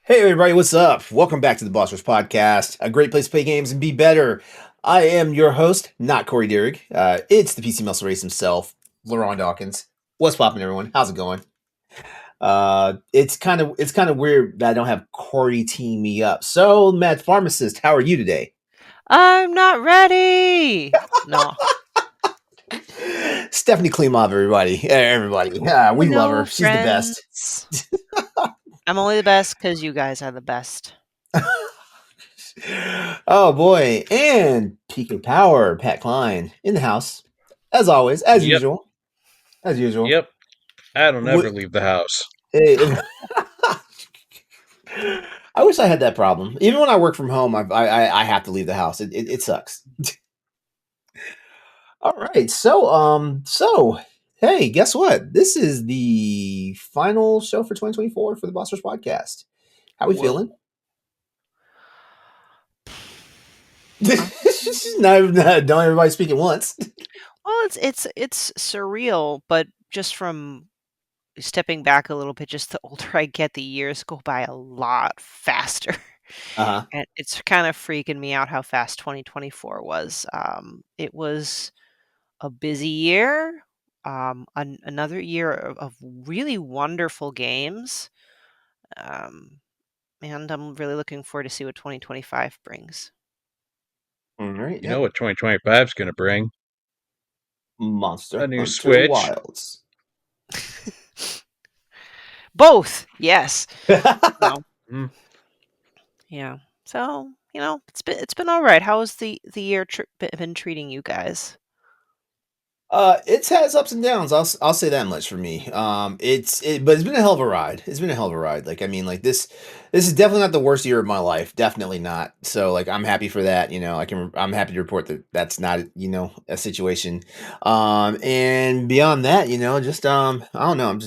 Hey everybody, what's up? Welcome back to the Boss Rush Podcast, a great place to play games and be better. I am your host, not Corey Dierig. It's the PC Muscle Race himself, LeRon Dawkins. What's poppin', everyone? How's it going? It's kind of weird that I don't have Corey team me up. So, Mad Pharmacist, how are you today? I'm not ready. No. Stephanie Klimov, everybody. We love her. Hello, She's the best. friends. I'm only the best because you guys are the best. Oh boy, and PK Power, Pat Klein in the house, as always, as Yep, usual, as usual. yep. I don't What? ever leave the house. Hey, I wish I had that problem. Even when I work from home, I have to leave the house. It sucks. All right, so hey, guess what? This is the final show for 2024 for the Boss Rush Podcast. How we Whoa. feeling? Don't everybody speak at once. Well, it's surreal, but just from stepping back a little bit, just the older I get, the years go by a lot faster. Uh-huh. And it's kind of freaking me out how fast 2024 was. It was a busy year, another year of really wonderful games. Um, and I'm really looking forward to see what 2025 brings. All right, You know yep. what 2025 is going to bring? Monster A new Hunter Switch. Wilds. Both, yes. No, Mm. yeah. So it's been all right. How has the year been treating you guys? It's had its ups and downs. I'll say that much for me. But it's been a hell of a ride. It's been a hell of a ride. Like I mean, like this is definitely not the worst year of my life. Definitely not. So like I'm happy for that. I'm happy to report that that's not a situation. And beyond that, just I don't know. I'm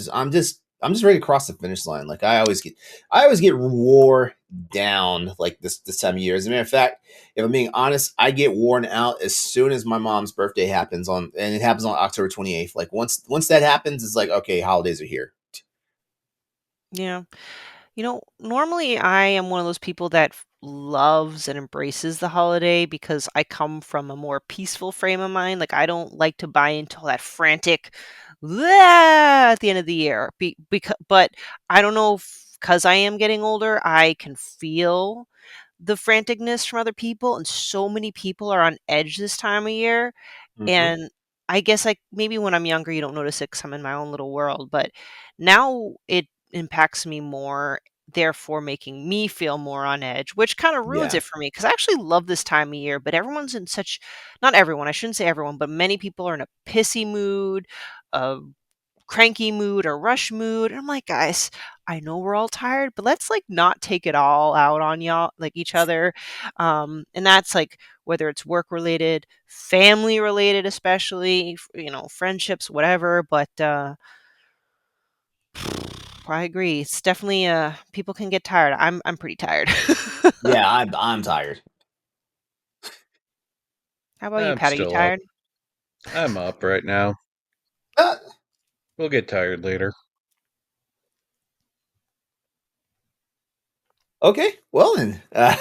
just ready to cross the finish line. Like I always get wore down like this time of year. As a matter of fact, if I'm being honest, I get worn out as soon as my mom's birthday happens and it happens on October 28th. Like once that happens, it's like, okay, holidays are here. Yeah. Normally I am one of those people that loves and embraces the holiday because I come from a more peaceful frame of mind. Like I don't like to buy into all that frantic "Ah," at the end of the year. But I don't know because I am getting older, I can feel the franticness from other people, and so many people are on edge this time of year. Mhm. And I guess, like, maybe when I'm younger, you don't notice it 'cause I'm in my own little world, but now it impacts me more, therefore making me feel more on edge, which kinda ruins Yeah. it for me because I actually love this time of year, but everyone's in such not everyone, I shouldn't say everyone, but many people are in a pissy mood, a cranky mood, or rush mood, and I'm like, "Guys, I know we're all tired, but let's, like, not take it all out on y'all like, each other." And that's, like, whether it's work related, family related, especially, friendships, whatever, but, I agree. It's definitely, people can get tired. I'm pretty tired. Yeah, I'm tired. How about you, I'm Pat? Are you still up. tired? I'm up right now. Uh, We'll get tired later. Okay, well then. All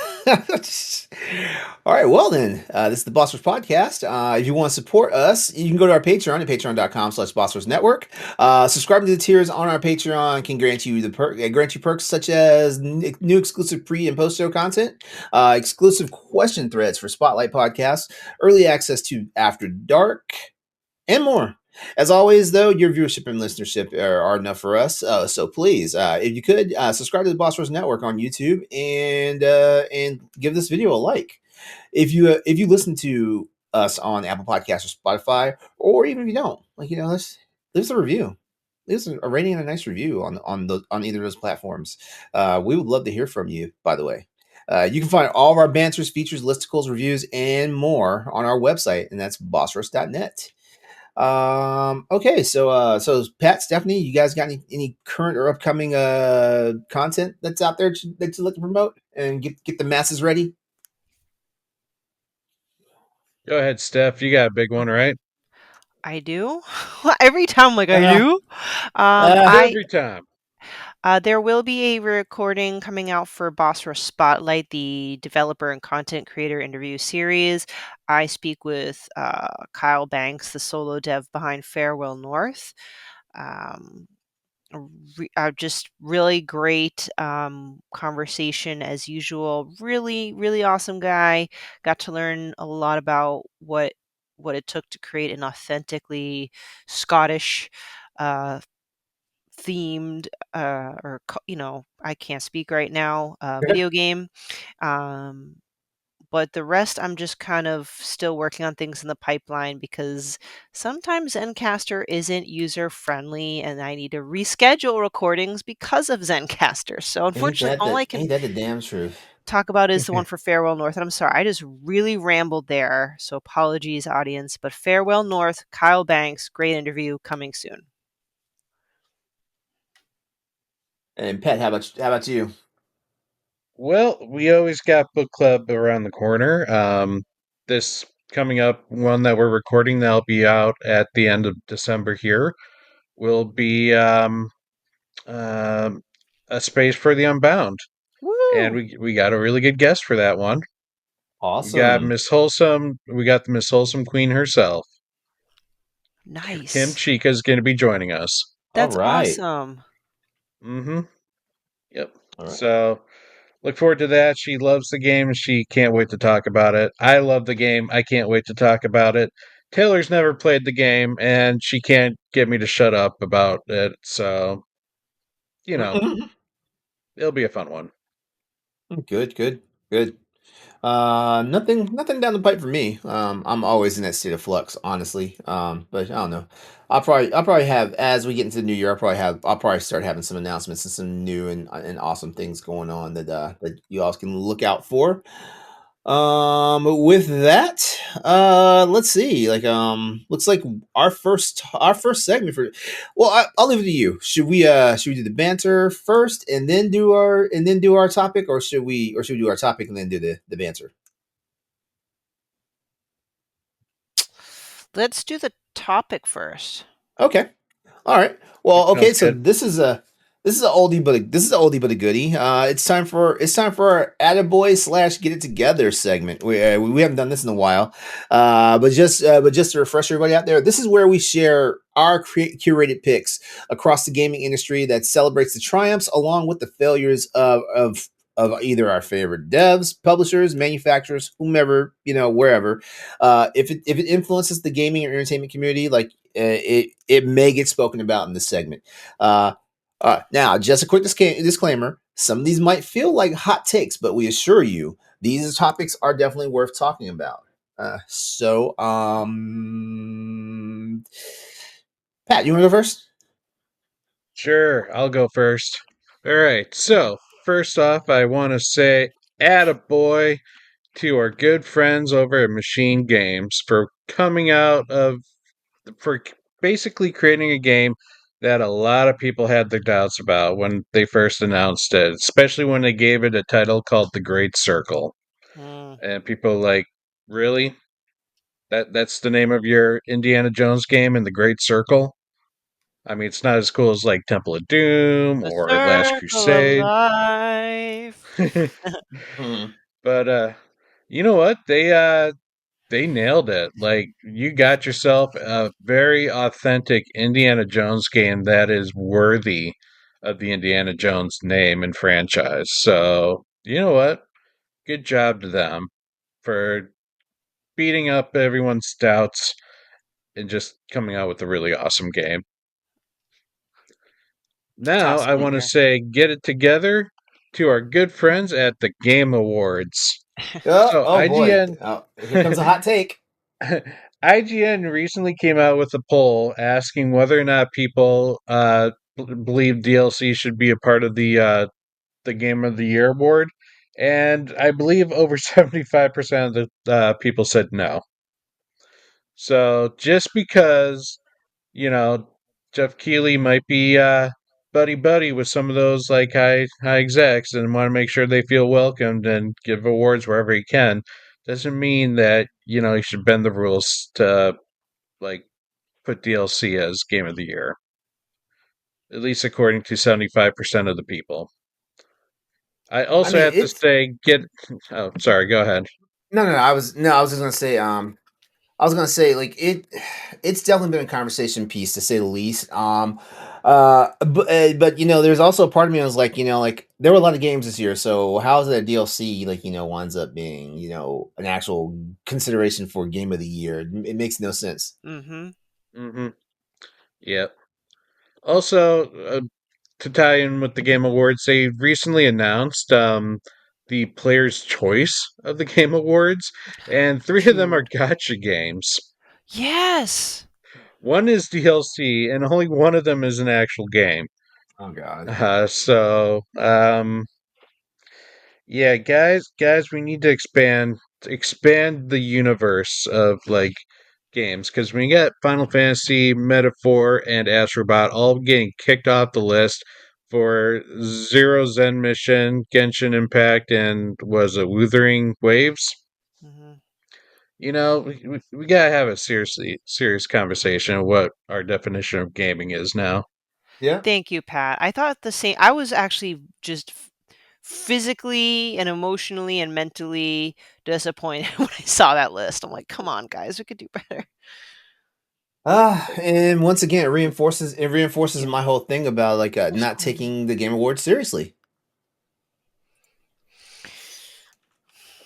right, well then. This is the Boss Rush Podcast. If you want to support us, you can go to our Patreon at patreon.com/Boss Network. Subscribing to the tiers on our Patreon can grant you grant you perks such as new exclusive pre and post show content, exclusive question threads for Spotlight podcasts, early access to After Dark, and more. As always, though, your viewership and listenership are enough for us. So please, if you could, subscribe to the Boss Rush Network on YouTube and give this video a like. If you listen to us on Apple Podcasts or Spotify, or even if you don't, let's leave us a review. Leave us a rating and a nice review on either of those platforms. We would love to hear from you. By the way. You can find all of our banters, features, listicles, reviews, and more on our website, and that's bossrush.net. Okay, so Pat, Stephanie, you guys got any current or upcoming content that's out there that you like to promote and get the masses ready? Go ahead, Steph. You got a big one, right? I do. Every time, like, I Uh, do. uh, I Every time. There will be a recording coming out for Boss Rush Spotlight, the developer and content creator interview series. I speak with Kyle Banks, the solo dev behind Farewell North. Um, just really great conversation as usual. Really, really awesome guy. Got to learn a lot about what it took to create an authentically Scottish uh, themed I can't speak right now video game. Um, but the rest, I'm just kind of still working on things in the pipeline because sometimes Zencaster isn't user friendly and I need to reschedule recordings because of Zencaster. So unfortunately, all I can Ain't that the damn truth? talk about is the one for Farewell North. And I'm sorry, I just really rambled there. So apologies, audience. But Farewell North, Kyle Banks, great interview coming soon. And Pet, how about you? Well, we always got book club around the corner. This coming up one that we're recording that'll be out at the end of December here will be um, A Space for the Unbound, and Woo! we got a really good guest for that one. We got Awesome. Miss Wholesome. We got the Miss Wholesome Queen herself. Kim Nice. Chica is going to be joining us. All That's right. awesome. Mm-hmm. Yep. All right. So look forward to that. She loves the game. She can't wait to talk about it. I love the game. I can't wait to talk about it. Taylor's never played the game, and she can't get me to shut up about it. So, you know, it'll be a fun one. Good, good, good. Nothing down the pipe for me. I'm always in that state of flux, honestly. But I don't know. I'll probably have as we get into the new year. I'll probably start having some announcements and some new and awesome things going on that you all can look out for. With that, let's see. Looks like our first segment for. Well, I'll leave it to you. Should we do the banter first and then do our topic, or should we do our topic and then do the banter? Let's do the topic first. Okay. All right. Well, okay. Sounds So good. this is a oldie but a goodie. It's time for our Attaboy / Get It Together segment. We haven't done this in a while. But just to refresh everybody out there, this is where we share our curated picks across the gaming industry that celebrates the triumphs along with the failures of either our favorite devs, publishers, manufacturers, whomever, wherever. If it influences the gaming or entertainment community, it may get spoken about in this segment. Now, just a quick disclaimer: some of these might feel like hot takes, but we assure you these topics are definitely worth talking about. Pat, you want to go first? Sure, I'll go first. All right. So, first off, I want to say attaboy to our good friends over at Machine Games for for basically creating a game that a lot of people had their doubts about when they first announced it, especially when they gave it a title called The Great Circle. Mm. And people like, really? That's the name of your Indiana Jones game in The Great Circle? I mean, it's not as cool as like Temple of Doom The or Last circle of Crusade. life. But you know what? They nailed it. Like you got yourself a very authentic Indiana Jones game that is worthy of the Indiana Jones name and franchise. So, you know what? Good job to them for beating up everyone's doubts and just coming out with a really awesome game. It's Now, awesome I to want to hear. say get it together to our good friends at the Game Awards. Oh, So, oh boy! Oh, here comes a hot take. IGN recently came out with a poll asking whether or not people believe DLC should be a part of the Game of the Year award, and I believe over 75% of the people said no. So just because you know Jeff Keighley might be buddy buddy with some of those like high execs and want to make sure they feel welcomed and give awards wherever he can, doesn't mean that he should bend the rules to like put DLC as Game of the Year. at least according to 75% of the people. I I also mean, have to say, get. Oh, sorry. Go ahead. I was just gonna say, I was gonna say, like it's definitely been a conversation piece to say the least. But there's also a part of me that was like, like there were a lot of games this year, so how is it that DLC like winds up being an actual consideration for game of the year? It makes no sense. Mm-hmm. Mm-hmm. Yep. Also, to tie in with the Game Awards, they recently announced the Player's Choice of the Game Awards, and three of them are True. gotcha games. Yes. One is DLC, and only one of them is an actual game. Oh God. Yeah, guys, we need to expand the universe of like games because we got Final Fantasy, Metaphor, and Astrobot all getting kicked off the list for Zero Zen Mission, Genshin Impact, and was it Wuthering Waves? Mm-hmm. We gotta have a serious conversation of what our definition of gaming is now. Yeah. Thank you, Pat. I thought the same. I was actually just physically and emotionally and mentally disappointed when I saw that list. I'm like, come on, guys, we could do better. And once again, it reinforces Yeah. my whole thing about like not taking the Game Awards seriously.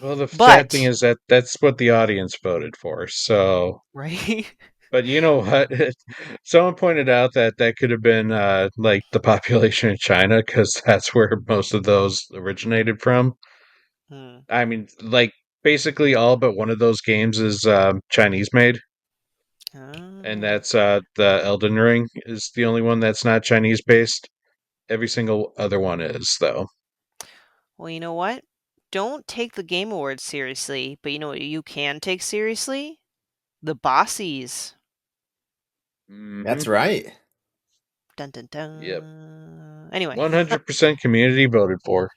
Well, the sad thing But, is that that's what the audience voted for. So, right? but you know what? Someone pointed out that that could have been like the population in China because that's where most of those originated from. Hmm. I mean, like basically all but one of those games is Chinese made, and Oh. that's the Elden Ring is the only one that's not Chinese based. Every single other one is though. Well, you know what? Don't take the Game Awards seriously, but you know what you can take seriously? The Bossies. Hmm. That's right. Dun dun Yep. dun. Anyway, 100% community voted for,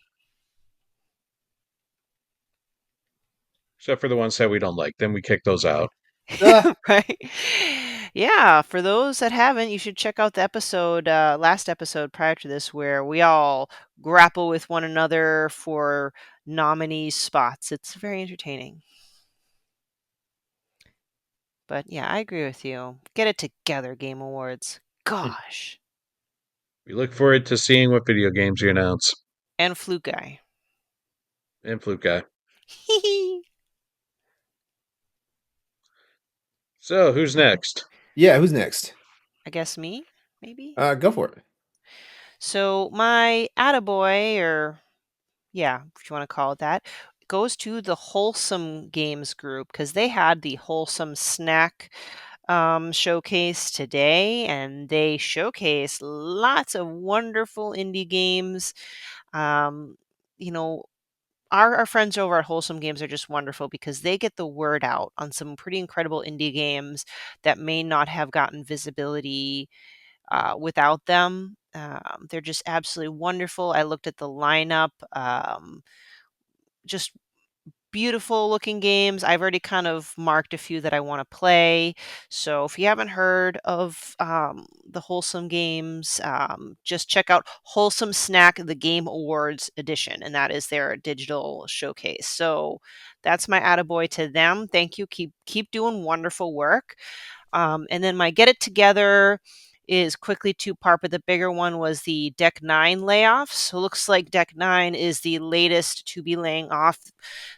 except for the ones that we don't like. Then we kick those out. Uh, right? Yeah, for those that haven't, you should check out the episode, last episode prior to this, where we all grapple with one another for nominee spots. It's very entertaining. But yeah, I agree with you. Get it together, Game Awards. Gosh. We look forward to seeing what video games you announce. And Fluke Guy. And Flute Guy. So, who's next? yeah. Who's next? I guess me, maybe? Go for it. So my attaboy, or yeah, if you want to call it that, goes to the Wholesome Games group because they had the Wholesome Snack showcase today, and they showcase lots of wonderful indie games. Um, you know, our friends over at Wholesome Games are just wonderful because they get the word out on some pretty incredible indie games that may not have gotten visibility without them. They're just absolutely wonderful. I looked at the lineup. Just beautiful looking games. I've already kind of marked a few that I want to play. So if you haven't heard of the Wholesome Games, just check out Wholesome Snack, the Game Awards edition, and that is their digital showcase. So that's my attaboy to them. Thank you. Keep doing wonderful work. And then my get it together is quickly two-part, but the bigger one was the Deck 9 layoffs. So it looks like Deck 9 is the latest to be laying off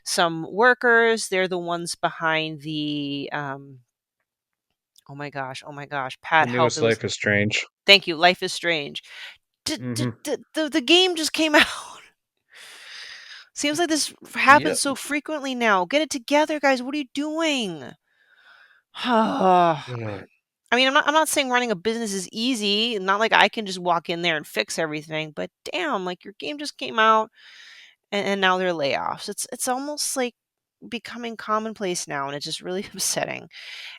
some workers. They're the ones behind the oh my gosh, The Pat, help. newest It was Life is Strange. thank you, Life is Strange. Hmm. The game just came out. Seems like this happens Yep. so frequently now. Get it together, guys. What are you doing? Ugh. I mean, I'm not saying running a business is easy. Not like I can just walk in there and fix everything, but damn, like your game just came out and now they're layoffs. It's almost like becoming commonplace now, and it's just really upsetting.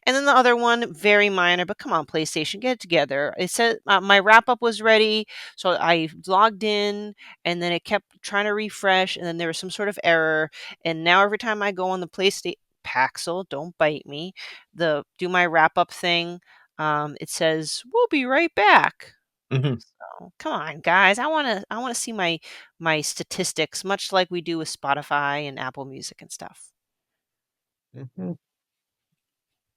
And then the other one, very minor, but come on, PlayStation, get it together. It said my wrap up was ready, so I logged in, and then it kept trying to refresh, and then there was some sort of error. And now every time I go on the PlayStation Paxel, don't bite me, the do my wrap up thing, it says we'll be right back. Mhm. So come on, guys. I wanna see my statistics, much like we do with Spotify and Apple Music and stuff. Mhm.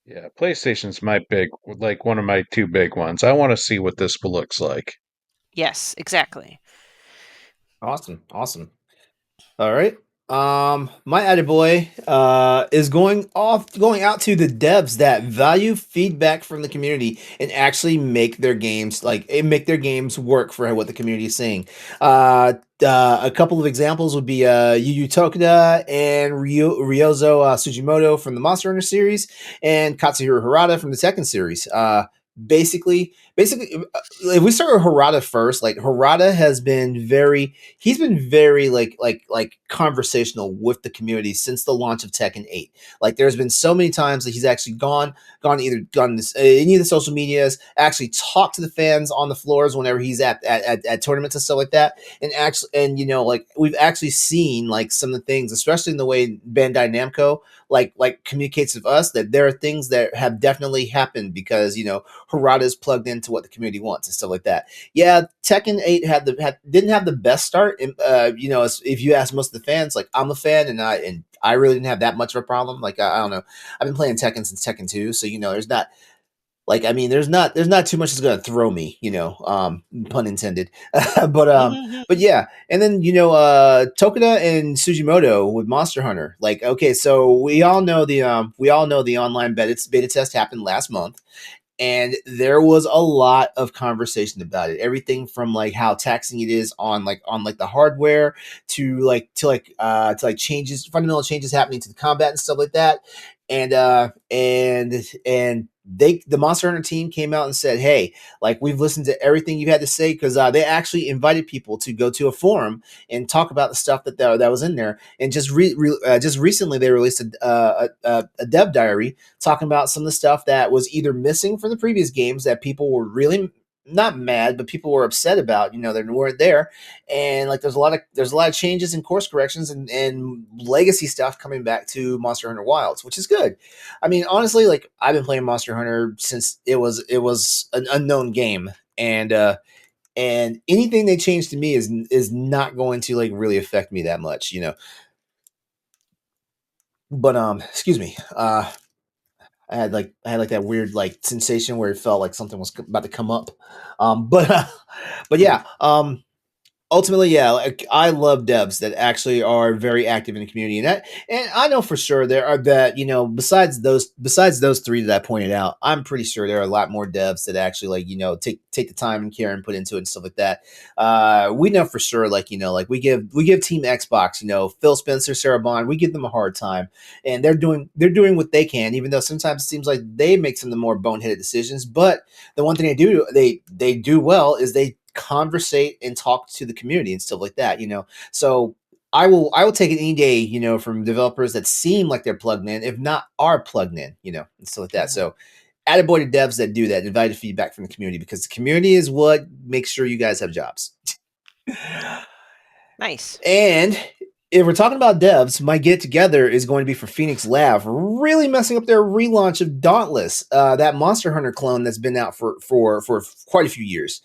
Yeah, PlayStation's my big, like one of my two big ones. I want to see what this looks like. Yes, exactly. Awesome. Awesome. All right. My attaboy is going out to the devs that value feedback from the community and actually make their games make their games work for what the community is saying. A couple of examples would be Yu Yu Tokuda and Ryozo Sugimoto from the Monster Hunter series and Katsuhiro Harada from the Tekken series. Basically, if we start with Harada first, like Harada has been he's been very like conversational with the community since the launch of Tekken 8. Like there's been so many times that he's actually gone this, any of the social medias, actually talked to the fans on the floors whenever he's at tournaments and stuff like that. And like we've actually seen like some of the things, especially in the way Bandai Namco like communicates with us, that there are things that have definitely happened because Harada is plugged into what the community wants and stuff like that. Yeah, Tekken 8 didn't have the best start. And, if you ask most of the fans, like I'm a fan, and I really didn't have that much of a problem. Like I don't know, I've been playing Tekken since Tekken 2, so there's not like I mean there's not too much that's gonna throw me, pun intended. But yeah, and then Tokuda and Sugimoto with Monster Hunter. Like okay, so we all know the online beta test happened last month, and there was a lot of conversation about it, everything from like how taxing it is on the hardware to changes, fundamental changes happening to the combat and stuff like that. And the Monster Hunter team came out and said, hey, like we've listened to everything you had to say, because they actually invited people to go to a forum and talk about the stuff that was in there. And just recently they released a dev diary talking about some of the stuff that was either missing from the previous games that people were really not mad, but people were upset about, they weren't there. And like there's a lot of changes and course corrections and legacy stuff coming back to Monster Hunter Wilds, which is good. I mean, honestly, like I've been playing Monster Hunter since it was an unknown game. And anything they change to me is not going to like really affect me that much. But excuse me. I had like that weird like sensation where it felt like something was about to come up. But yeah. Ultimately, yeah, like I love devs that actually are very active in the community, and I know for sure there are that besides those three that I pointed out, I'm pretty sure there are a lot more devs that actually like take the time and care and put into it and stuff like that. We know for sure, like we give Team Xbox, Phil Spencer, Sarah Bond, we give them a hard time, and they're doing what they can, even though sometimes it seems like they make some of the more boneheaded decisions. But the one thing they do well is they conversate and talk to the community and stuff like that. So I will take it any day, from developers that seem like they're plugged in, if not are plugged in, and stuff like that. Mhm. So attaboy to devs that do that, invited feedback from the community, because the community is what makes sure you guys have jobs. Nice. And if we're talking about devs, my get together is going to be for Phoenix Lab, really messing up their relaunch of Dauntless, that Monster Hunter clone that's been out for quite a few years.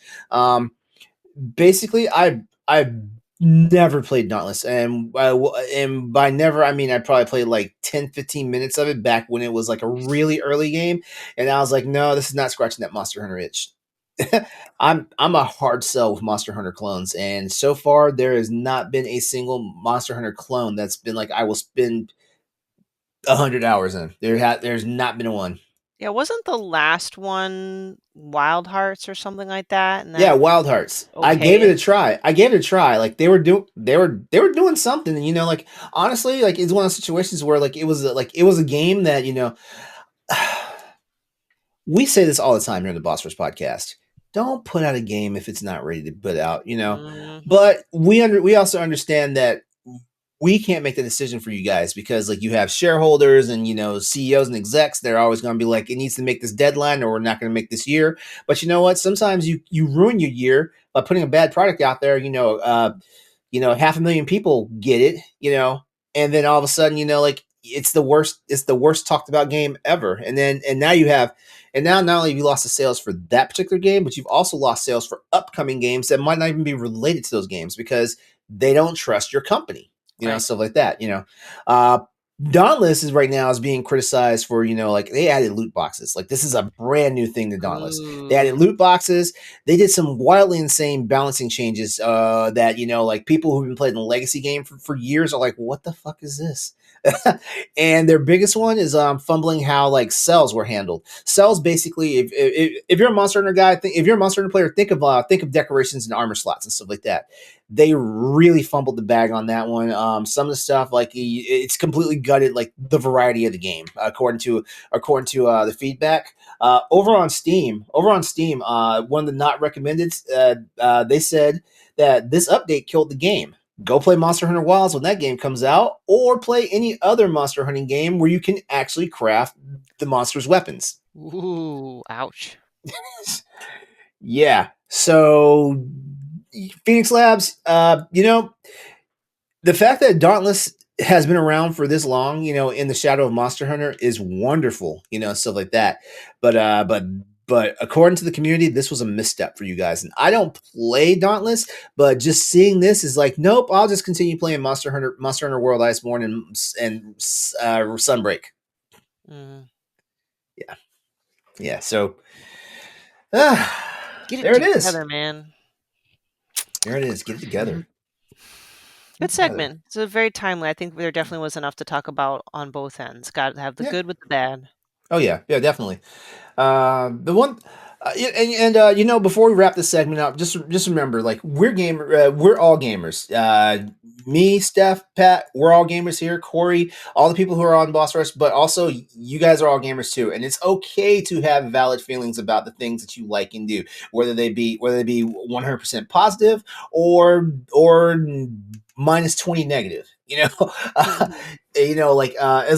Basically, I've never played Dauntless, and by never I mean I probably played like 10-15 minutes of it back when it was like a really early game, and I was like, no, this is not scratching that Monster Hunter itch. I'm a hard sell with Monster Hunter clones, and so far there has not been a single Monster Hunter clone that's been like I will spend 100 hours in. There's not been one. Yeah, wasn't the last one Wild Hearts or something like that? And Yeah, that Wild Hearts. I gave it a okay-ish? try. I gave it a try. Like they were doing something, and like honestly, like it's one of those situations where like it was a game that we say this all the time here in the Boss Rush podcast. Don't put out a game if it's not ready to put out. Mhm. But we also understand that we can't make the decision for you guys, because like you have shareholders and CEOs and execs. They're always going to be like, it needs to make this deadline, or we're not going to make this year. But you know what? Sometimes you ruin your year by putting a bad product out there. 500,000 people get it. And then all of a sudden, like it's the worst talked about game ever. And now you have And now not only have you lost the sales for that particular game, but you've also lost sales for upcoming games that might not even be related to those games because they don't trust your company, Right. stuff like that. Uh, Dauntless is right now is being criticized for, like they added loot boxes. Like this is a brand new thing to Dauntless. They added Ooh. loot boxes. They did some wildly insane balancing changes that, like people who've been playing the legacy game for years are like, what the fuck is this? And their biggest one is fumbling how like cells were handled. Cells basically, if you're a Monster Hunter guy, if you're a Monster Hunter player, think of decorations and armor slots and stuff like that. They really fumbled the bag on that one. Some of the stuff like it's completely gutted like the variety of the game according to the feedback. Over on Steam, one of the not recommended, they said that this update killed the game. Go play Monster Hunter Wilds when that game comes out, or play any other monster hunting game where you can actually craft the monster's weapons. Ooh. Ouch. Yeah. So Phoenix Labs, the fact that Dauntless has been around for this long, in the shadow of Monster Hunter is wonderful, stuff like that. But according to the community, this was a misstep for you guys. And I don't play Dauntless, but just seeing this is like, nope, I'll just continue playing Monster Hunter World Iceborne and Sunbreak. Mm. Yeah. So Get it there it is. together, man. There it is. Get it together. Good segment. It's very timely. I think there definitely was enough to talk about on both ends. Got to have the Yeah. good with the bad. Oh yeah, definitely. The one, before we wrap this segment up, just remember, like we're all gamers. Me, Steph, Pat, we're all gamers here. Corey, all the people who are on Boss Rush, but also you guys are all gamers too, and it's okay to have valid feelings about the things that you like and do, whether they be 100% positive or minus 20 negative. As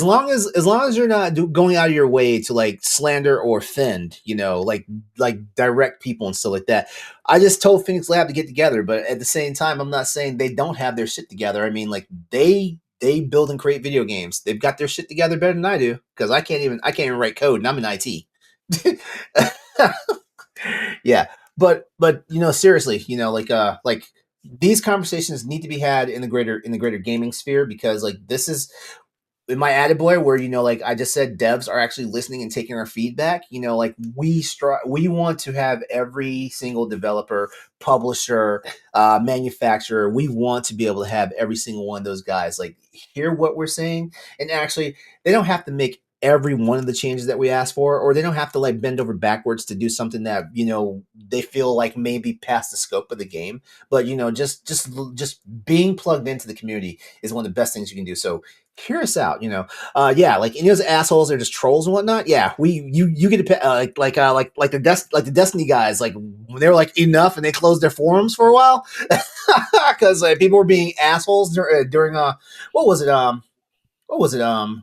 long as you're not going out of your way to like slander or offend, like direct people and stuff like that. I just told Phoenix Lab to get together, but at the same time, I'm not saying they don't have their shit together. I mean, like they build and create video games. They've got their shit together better than I do because I can't even write code, and I'm in IT. Yeah, but seriously, like these conversations need to be had in the greater gaming sphere because like this is in my attaboy where like I just said, devs are actually listening and taking our feedback. Like we want to have every single developer, publisher, manufacturer. We want to be able to have every single one of those guys like hear what we're saying, and actually they don't have to make every one of the changes that we ask for, or they don't have to like bend over backwards to do something that they feel like maybe past the scope of the game. But just being plugged into the community is one of the best things you can do. So hear us out, like any of those assholes are just trolls and whatnot. Yeah, you get to like the Destiny guys, like when they were like enough and they closed their forums for a while because people were being assholes during what was it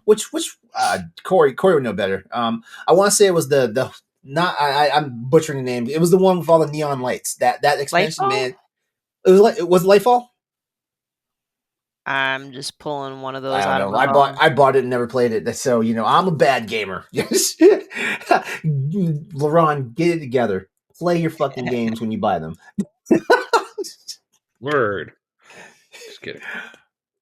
which Corey would know better. I want to say it was the not I'm butchering the name. It was the one with all the neon lights. That expansion, Lightfall? man. It was Lightfall. I'm just pulling one of I those don't out of know. my bum. I bought it and never played it. So I'm a bad gamer. Yes, LeRon, get it together. Play your fucking games when you buy them. Word. Just kidding.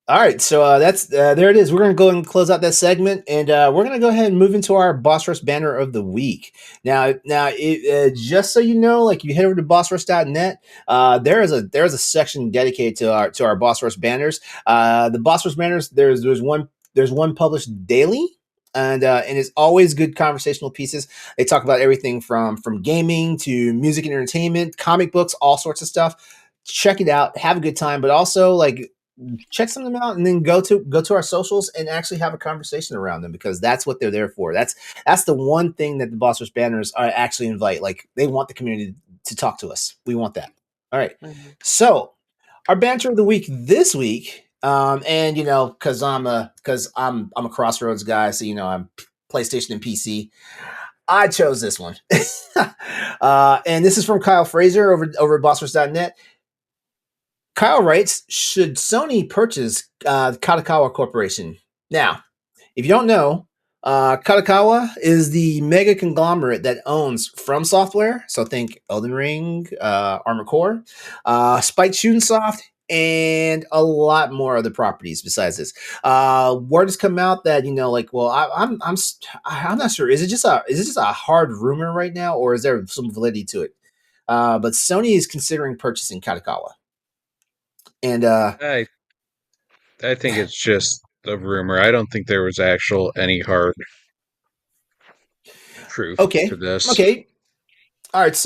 All right, so that's there it is. We're gonna go and close out that segment, and we're gonna go ahead and move into our Boss Rush banner of the week. Now, just so you know, like you head over to bossrush.net, there is a section dedicated to our Boss Rush banners. The Boss Rush banners, there's one published daily. And it's always good conversational pieces. They talk about everything from gaming to music and entertainment, comic books, all sorts of stuff. Check it out, have a good time, but also like check some of them out and then go to our socials and actually have a conversation around them because that's what they're there for. That's the one thing that the Boss Rush banners are actually invite. Like they want the community to talk to us. We want that. All right. Mm-hmm. So our banter of the week this week, and because I'm a Crossroads guy, so I'm PlayStation and PC. I chose this one, and this is from Kyle Fraser over at bossrush.net. Kyle writes, should Sony purchase Kadokawa Corporation? Now, if you don't know, Kadokawa is the mega conglomerate that owns From Software. So think Elden Ring, Armored Core, Spike Chunsoft, and a lot more other properties besides this. Word has come out that like, well, I'm not sure. Is it just a hard rumor right now, or is there some validity to it? But Sony is considering purchasing Kadokawa, and I I think it's just a rumor. I don't think there was actual any hard proof to okay, this. okay. All right,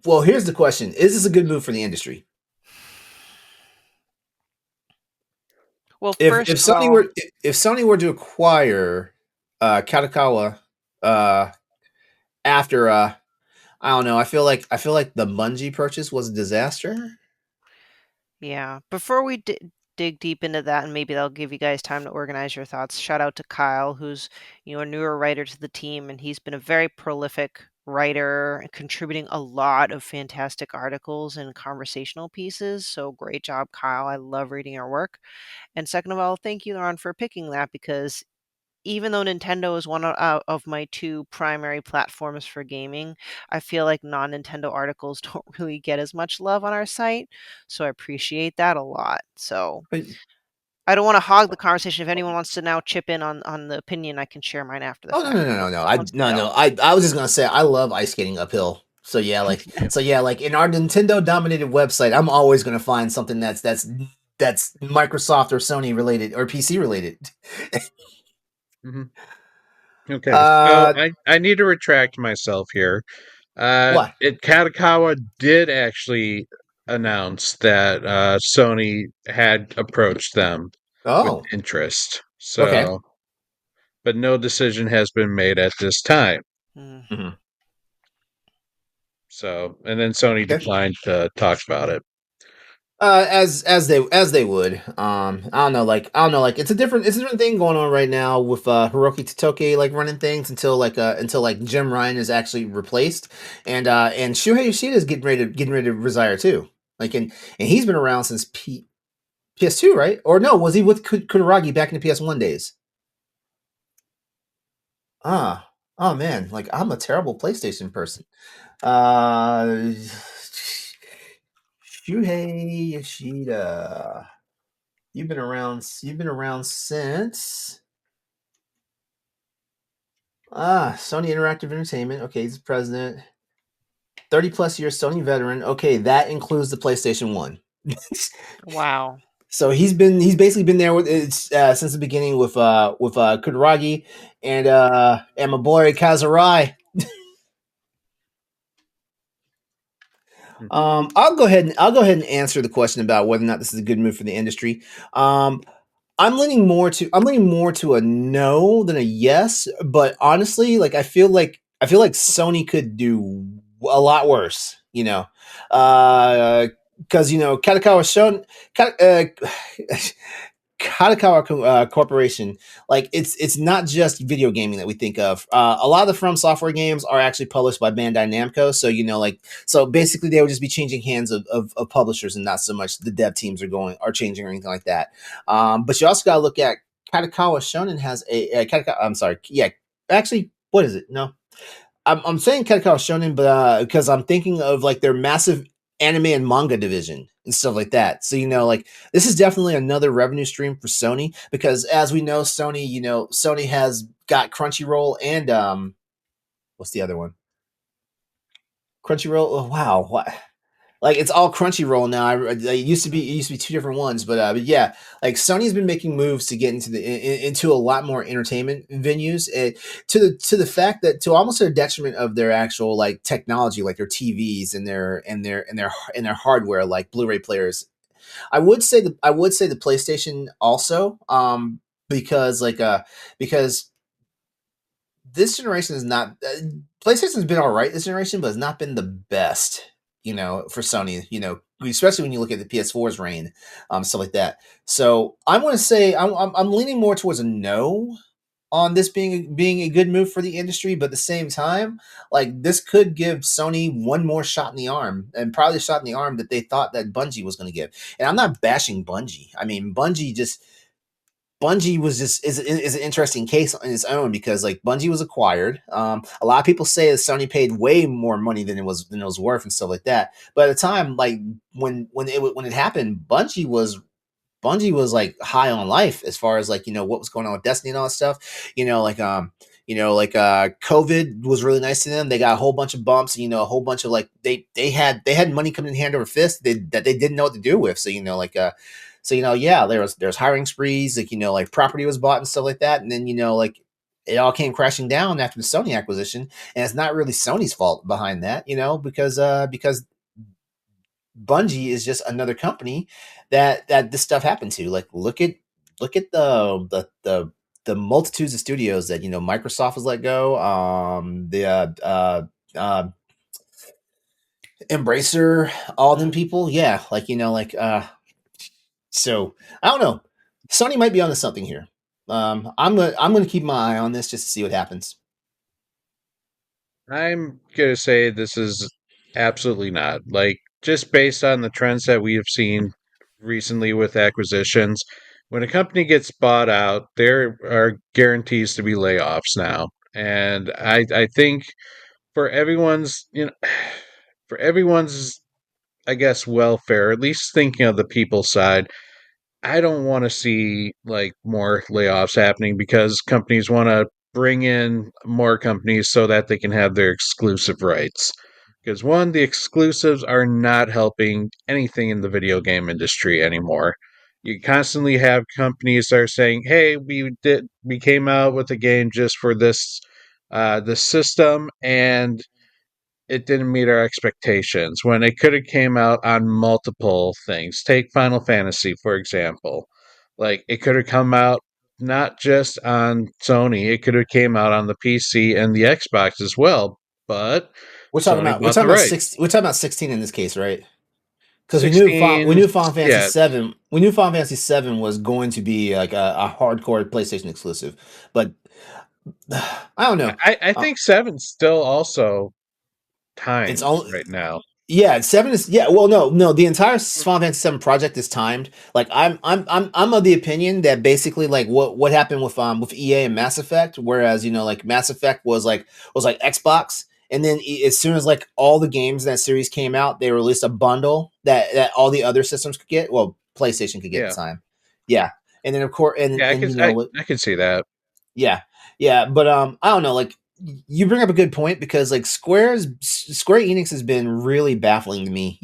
well, here's the question: is this a good move for the industry? Well, If first of Sony all, were if Sony were to acquire Kadokawa after I don't know, I feel like the Bungie purchase was a disaster. yeah, before we dig deep into that, and maybe that'll give you guys time to organize your thoughts. Shout out to Kyle, who's a newer writer to the team, and he's been a very prolific writer, contributing a lot of fantastic articles and conversational pieces. So great job, Kyle. I love reading your work. And second of all, thank you, LeRon, for picking that because even though Nintendo is one of my two primary platforms for gaming, I feel like non-Nintendo articles don't really get as much love on our site. So I appreciate that a lot. So But- I don't want to hog the conversation. If anyone wants to now chip in on the opinion, I can share mine after the Oh, no, fact. no, no, no, no. I Let's no, go. no. I was just gonna say I love ice skating uphill. So yeah, like in our Nintendo dominated website, I'm always gonna find something that's Microsoft or Sony related or PC related. Mhm. Okay, so uh, I need to retract myself here. what? Kadokawa did actually announce that Sony had approached them with Oh, interest. okay. So, but no decision has been made at this time. Mm. Mhm. So, and then Sony Okay. declined to talk about it. As they would. I don't know, like it's a different thing going on right now with Hiroki Totoke like running things until like Jim Ryan is actually replaced, and Shuhei Yoshida is getting ready to retire too. Like and he's been around since PS2, right? Or no, was he with Kutaragi back in the PS1 days? Ah, oh man, like I'm a terrible PlayStation person. Uh, Shuhei Yoshida. You've been around. You've been around since Sony Interactive Entertainment. Okay, he's the president. 30 plus years Sony veteran. Okay, that includes the PlayStation One. Wow. So he's basically been there with it's since the beginning with Kutaragi and my boy Kazurai. Hmm. I'll go ahead and answer the question about whether or not this is a good move for the industry. Um, I'm leaning more to a no than a yes, but honestly, like I feel like Sony could do a lot worse, because Kadokawa shown Corporation, like it's not just video gaming that we think of. A lot of the From Software games are actually published by Bandai Namco, so so basically they would just be changing hands of publishers and not so much the dev teams are changing or anything like that. But you also got to look at Kadokawa Shonen has I'm sorry, yeah, actually, what is it? No, I'm saying Kadokawa Shonen, but because I'm thinking of like their massive anime and manga division and stuff like that. So like this is definitely another revenue stream for Sony because as we know, Sony has got Crunchyroll and what's the other one? Crunchyroll. Oh, wow, what? Like it's all Crunchyroll now. It used to be two different ones, but yeah, like Sony's been making moves to get into into a lot more entertainment venues, to the fact that to almost their detriment of their actual like technology, like their TVs and their hardware, like Blu-ray players. I would say the PlayStation also, because because this generation is not PlayStation's been all right this generation, but it's not been the best, for Sony, especially when you look at the PS4's reign, stuff like that. So I want to say I'm leaning more towards a no on this being a good move for the industry, but at the same time, like this could give Sony one more shot in the arm, and probably a shot in the arm that they thought that Bungie was going to give. And I'm not bashing Bungie. I mean, Bungie just Bungie was just is an interesting case on its own because like Bungie was acquired. A lot of people say that Sony paid way more money than it was worth and stuff like that. But at the time, like when it happened, Bungie was like high on life as far as like what was going on with Destiny and all that stuff. COVID was really nice to them. They got a whole bunch of bumps. A whole bunch of like they had money coming in hand over fist that they didn't know what to do with. Yeah, there's hiring sprees. Like property was bought and stuff like that, and then like it all came crashing down after the Sony acquisition, and it's not really Sony's fault behind that, because Bungie is just another company that this stuff happened to. Like, look at the multitudes of studios that Microsoft has let go. The Embracer, all them people. Yeah, so I don't know. Sony might be onto something here. I'm gonna keep my eye on this just to see what happens. I'm gonna say this is absolutely not. Like, just based on the trends that we have seen recently with acquisitions, when a company gets bought out, there are guarantees to be layoffs now. And I think for everyone's, for everyone's, I guess, welfare, at least thinking of the people side, I don't want to see like more layoffs happening because companies want to bring in more companies so that they can have their exclusive rights. Because one, the exclusives are not helping anything in the video game industry anymore. You constantly have companies that are saying, "Hey, we came out with a game just for this system, and it didn't meet our expectations when it could have came out on multiple things. Take Final Fantasy, for example. Like, it could have come out not just on Sony, it could have came out on the PC and the Xbox as well, but We're talking Sony about we're bought the talking about rights. six. We're talking about 16 in this case, right? Because we 16, knew Final Fantasy yeah, Seven. We knew Final Fantasy Seven was going to be like a hardcore PlayStation exclusive, but I don't know. I Uh, think 7's still also it's timed all right now. Yeah, seven is yeah. Well, no. The entire Final Fantasy Seven project is timed. Like I'm of the opinion that basically like what happened with EA and Mass Effect, whereas like Mass Effect was like Xbox, and then as soon as like all the games in that series came out, they released a bundle that all the other systems could get. Well, PlayStation could get at Yeah. the time. Yeah, and then of course, Yeah, and I could see that. yeah, yeah, but I don't know. Like you bring up a good point because like Square Enix has been really baffling to me.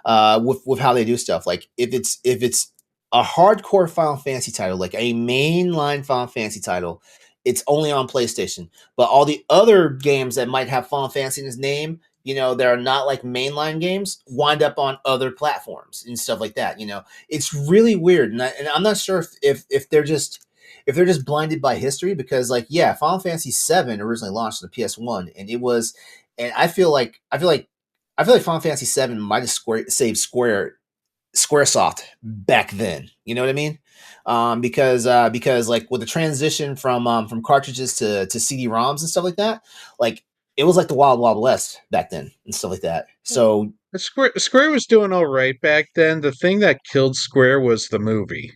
With how they do stuff. Like if it's a hardcore Final Fantasy title, like a mainline Final Fantasy title, it's only on PlayStation. But all the other games that might have Final Fantasy in its name, that are not like mainline games, wind up on other platforms and stuff like that. It's really weird, and I'm not sure if they're just blinded by history because like yeah, Final Fantasy VII originally launched on the PS1 and it was and I feel like Final Fantasy VII might have saved Squaresoft back then. You know what I mean? Because like with the transition from cartridges to CD-ROMs and stuff like that, like it was like the Wild Wild West back then and stuff like that. So But Square was doing all right back then. The thing that killed Square was the movie.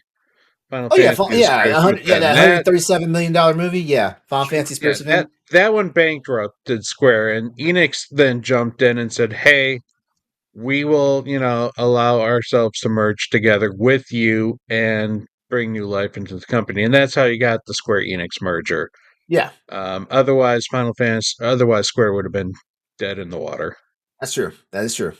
Final oh yeah, Fantasy The yeah, Spirits 100, yeah, Within. that That $137 million movie, yeah, Final Fantasy yeah, Spirits Within. that one bankrupted Square, and Enix then jumped in and said, "Hey, we will, allow ourselves to merge together with you and bring new life into the company." And that's how you got the Square Enix merger. Yeah, Otherwise Square would have been dead in the water. that's true. That is true.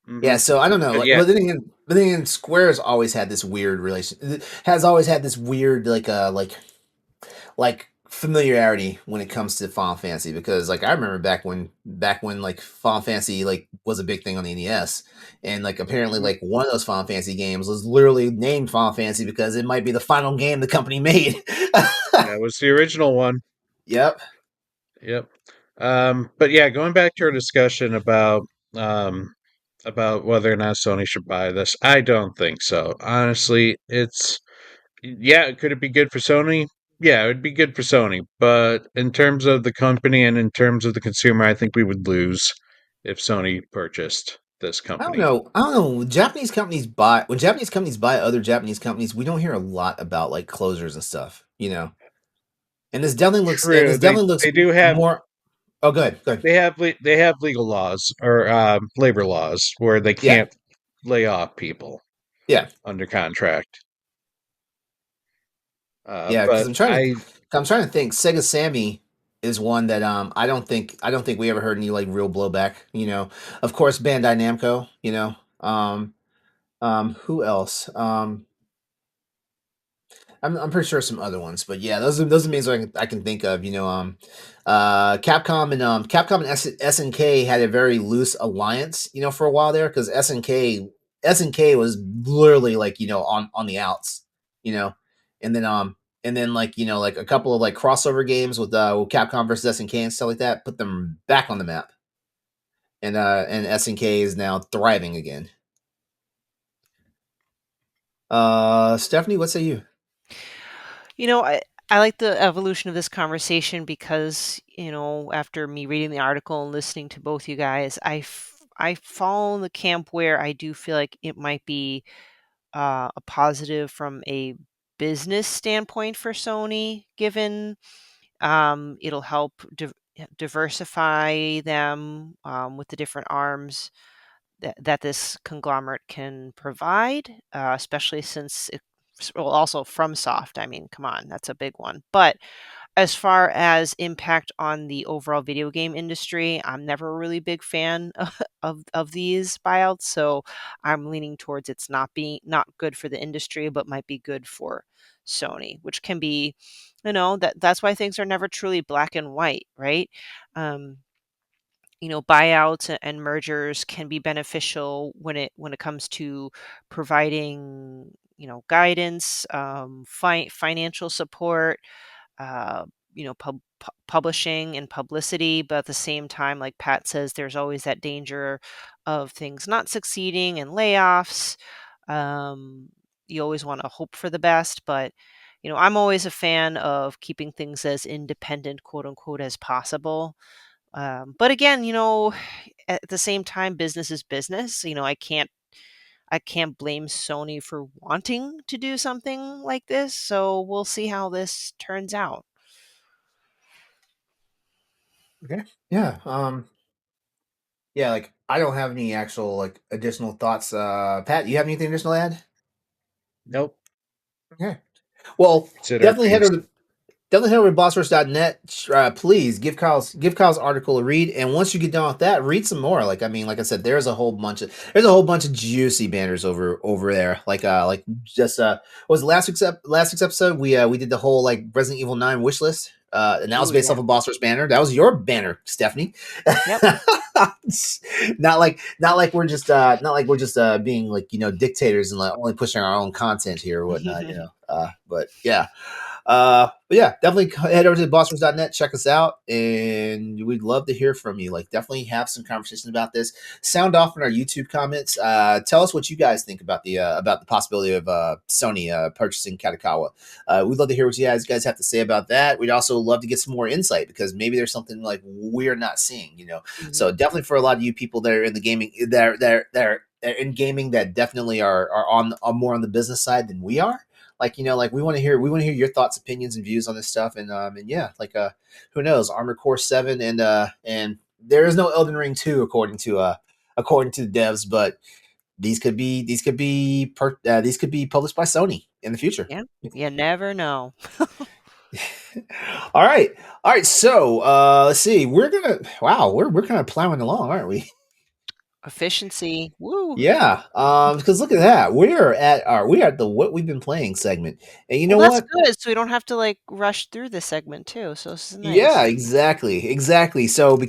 Hmm. Yeah, so I don't know. But Like, yeah, but then again, Square's always had this weird relation. Has always had this weird like familiarity when it comes to Final Fantasy because like I remember back when like Final Fantasy like was a big thing on the NES, and like apparently mhm, like one of those Final Fantasy games was literally named Final Fantasy because it might be the final game the company made. that was the original one. Yep. Yep. But yeah, going back to our discussion um, about whether or not Sony should buy this, I don't think so. Honestly, yeah, could it be good for Sony? Yeah, it would be good for Sony. But in terms of the company and in terms of the consumer, I think we would lose if Sony purchased this I don't company. know. I don't know. When Japanese companies buy other Japanese companies, we don't hear a lot about like closures and stuff, you know. And True, this definitely looks they do have more. Oh, good, good. they have legal laws or labor laws where they Yeah, can't lay off people yeah, under contract. yeah. Because But I I'm trying to think. Sega Sammy is one that I don't think we ever heard any like real blowback. You know, of course Bandai Namco. You know, who else? I'm pretty sure some other ones, but yeah, those are the names I can think of. You know, Capcom and SNK had a very loose alliance. You know, for a while there because SNK was literally like on the outs. You know, and then like like a couple of like crossover games with Capcom versus SNK and stuff like that put them back on the map, and SNK is now thriving again. Stephanie, what say you? I like the evolution of this conversation because, after me reading the article and listening to both you guys, I fall in the camp where I do feel like it might be a positive from a business standpoint for Sony, given it'll help diversify them with the different arms that this conglomerate can provide, especially since well, also from soft. I mean, come on, that's a big one. But as far as impact on the overall video game industry, I'm never a really big fan of these buyouts. So I'm leaning towards it's not good for the industry, but might be good for Sony, which can be, that's why things are never truly black and white, right? Um, buyouts and mergers can be beneficial when it comes to providing, guidance, financial support, uh, publishing and publicity. But at the same time, like Pat says, there's always that danger of things not succeeding and layoffs. Um, you always want to hope for the best, but I'm always a fan of keeping things as independent, quote unquote, as possible. But again, at the same time, business is business. I can't blame Sony for wanting to do something like this. So we'll see how this turns out. Okay. Yeah. Yeah, like I don't have any actual like additional thoughts. Pat, you have anything additional to add? nope. Okay. Well, Consider definitely head things. over to definitely head over to bossrush.net. Please give Kyle's article a read, and once you get done with that, read some more. Like I mean, like I said, there's a whole bunch of juicy banners over there. Like just what was it, last week's episode? We did the whole like Resident Evil 9 wish list. And that was Oh based yeah. off of Boss Rush banner. That was your banner, Stephanie. Yep. Not like we're just being like dictators and like only pushing our own content here or whatnot. But yeah. But yeah, definitely head over to bossrooms.net, check us out, and we'd love to hear from you. Like, definitely have some conversations about this. Sound off in our YouTube comments. Tell us what you guys think about the possibility of Sony purchasing Kadokawa. We'd love to hear what you guys have to say about that. We'd also love to get some more insight because maybe there's something like we're not seeing. Mhm. So definitely for a lot of you people that are in the gaming, they're in gaming that definitely are more on the business side than we are. Like like we want to hear your thoughts, opinions, and views on this stuff, and yeah, like who knows, Armored Core 7 and there is no Elden Ring 2 according to the devs, but these could be published by Sony in the future. Yeah. You never know. all right, all right. So let's see. We're kind of plowing along, aren't we? Efficiency. Woo. Yeah, because look at that. We're at the what we've been playing segment, and you Well, know that's what? good. So we don't have to like rush through this segment too. So this is Yeah, nice. exactly. So Hmm.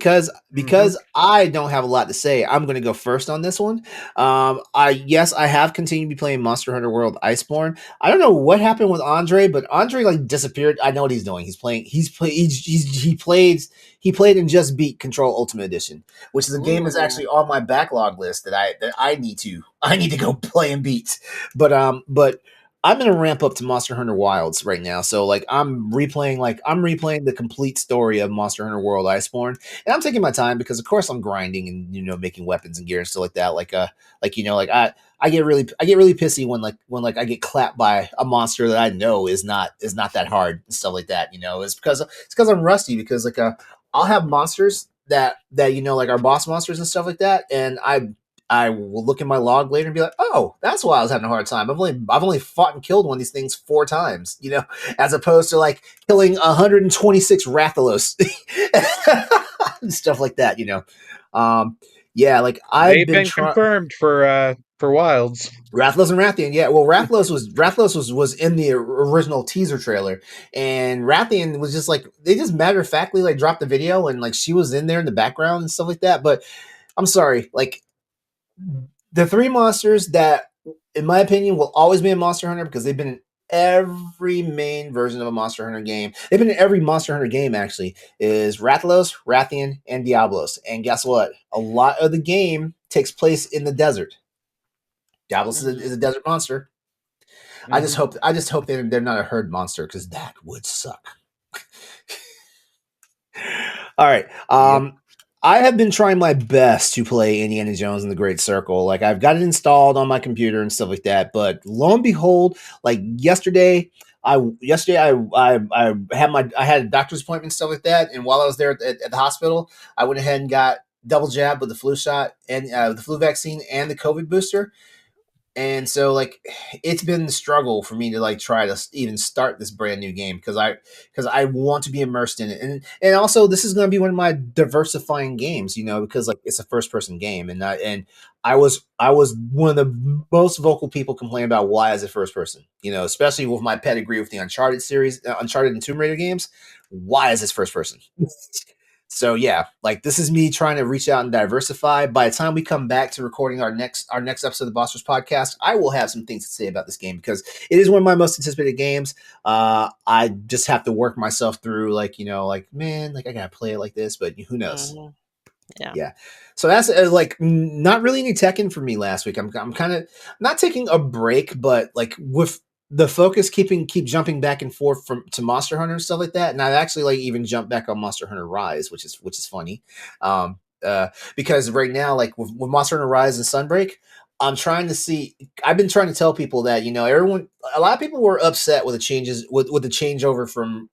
because I don't have a lot to say, I'm going to go first on this one. I have continued to be playing Monster Hunter World Iceborne. I don't know what happened with Andre, but Andre like disappeared. I know what he's doing. He played and just beat Control Ultimate Edition, which is a game that's Ooh. actually on my backlog list that I need to go play and beat. But I'm gonna ramp up to Monster Hunter Wilds right now. So like I'm replaying the complete story of Monster Hunter World Iceborne, and I'm taking my time because of course I'm grinding and making weapons and gear and stuff like that. Like I get really pissy when like I get clapped by a monster that I know is not that hard and stuff like that. It's because I'm rusty because I'll have monsters that like our boss monsters and stuff like that, and I will look in my log later and be like, oh, that's why I was having a hard time. I've only fought and killed one of these things 4 times, as opposed to like killing 126 Rathalos and stuff like that. Yeah, like I've They've been been trying confirmed for Wilds. Rathalos and Rathian. Yeah, well, Rathalos was in the original teaser trailer, and Rathian was just like they just matter of factly like dropped the video and like she was in there in the background and stuff like that. But I'm sorry, like the 3 monsters that, in my opinion, will always be in Monster Hunter because they've been in every main version of a Monster Hunter game. They've been in every Monster Hunter game actually. Is Rathalos, Rathian, and Diablos. And guess what? A lot of the game takes place in the desert. Diablos is a desert monster. Mm-hmm. I just hope they're not a herd monster because that would suck. All right. Yep. I have been trying my best to play Indiana Jones and the Great Circle. Like I've got it installed on my computer and stuff like that. But lo and behold, like yesterday I had a doctor's appointment and stuff like that. And while I was there at the hospital, I went ahead and got double jab with the flu shot and the flu vaccine and the COVID booster. And so like it's been the struggle for me to like try to even start this brand new game because I want to be immersed in it, and also this is going to be one of my diversifying games, because like it's a first person game, and I was one of the most vocal people complaining about why is it first person, especially with my pedigree with the Uncharted series, Uncharted and Tomb Raider games. Why is this first person? So yeah, like this is me trying to reach out and diversify. By the time we come back to recording our next episode of the Bosters podcast, I will have some things to say about this game because it is one of my most anticipated games. I just have to work myself through like man, like I gotta play it like this, but who knows? Mhm. Yeah. Yeah. So that's like not really any Tekken for me last week. I'm kind of not taking a break, but like with the focus keep jumping back and forth from to Monster Hunter and stuff like that. And I've actually like even jumped back on Monster Hunter Rise, which is funny. Because right now, like with Monster Hunter Rise and Sunbreak, I'm trying to see. I've been trying to tell people that a lot of people were upset with the changes with the changeover from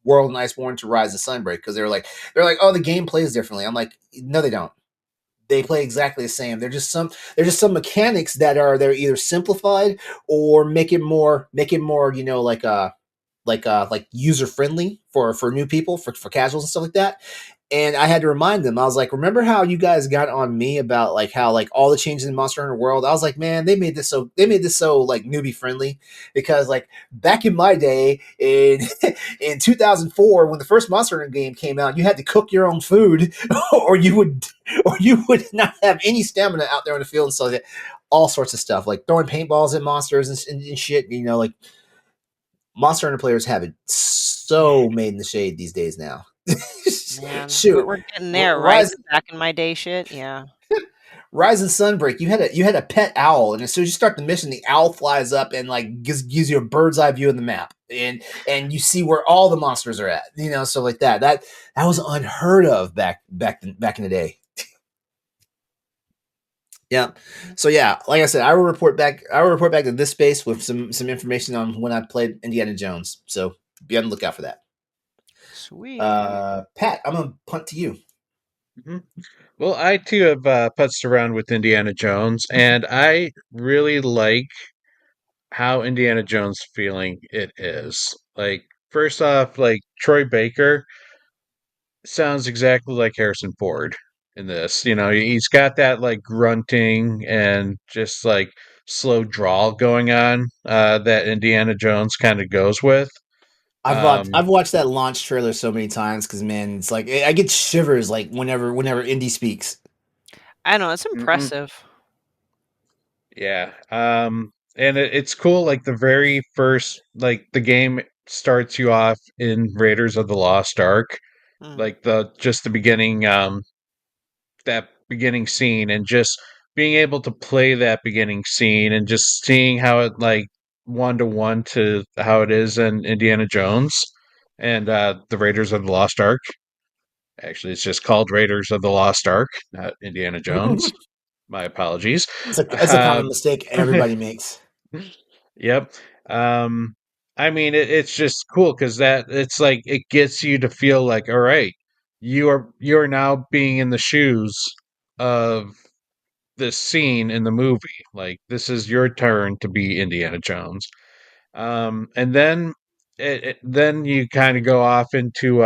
World and Iceborne to Rise of Sunbreak because they're like, oh, the game plays differently. I'm like, no, they don't. They play exactly the same. They're just some mechanics they're either simplified or make it more, like user friendly for new people, for casuals and stuff like that. And I had to remind them. I was like, remember how you guys got on me about like how like all the changes in Monster Hunter World? I was like, man, they made this so like newbie friendly because like back in my day in in 2004 when the first Monster Hunter game came out, you had to cook your own food or you would not have any stamina out there on the field and so that all sorts of stuff like throwing paintballs at monsters and shit. Like Monster Hunter players have it so made in the shade these days now. Man, Shoot, we're getting there, right? Rise The back in my day shit. Yeah. Rise and Sunbreak. You had a pet owl, and as soon as you start the mission, the owl flies up and like gives you a bird's eye view of the map, and you see where all the monsters are at. So like that was unheard of back in the day. Yeah. So yeah, like I said, I will report back. I will report back to this space with some information on when I played Indiana Jones. So be on the lookout for that. Sweet. Pat, I'm gonna punt to you. Mhm. Well, I too have putzed around with Indiana Jones, and I really like how Indiana Jones feeling it is. Like, first off, like Troy Baker sounds exactly like Harrison Ford in this. He's got that like grunting and just like slow drawl going on that Indiana Jones kind of goes with. Um, I've watched that launch trailer so many times because man, it's like I get shivers like whenever Indy speaks. I know, it's mhm. impressive. Yeah. And it's cool. Like the very first, like the game starts you off in Raiders of the Lost Ark, Mm. like the beginning, that beginning scene, and just being able to play that beginning scene, and just seeing how it like 1-to-1 to how it is in Indiana Jones and the Raiders of the Lost Ark. Actually, it's just called Raiders of the Lost Ark, not Indiana Jones. My apologies. It's a Uh, common mistake everybody makes. yep. Um, I mean, it's just cool because that it's like it gets you to feel like, all right, you are now being in the shoes of this scene in the movie. Like this is your turn to be Indiana Jones. And then then you kind of go off into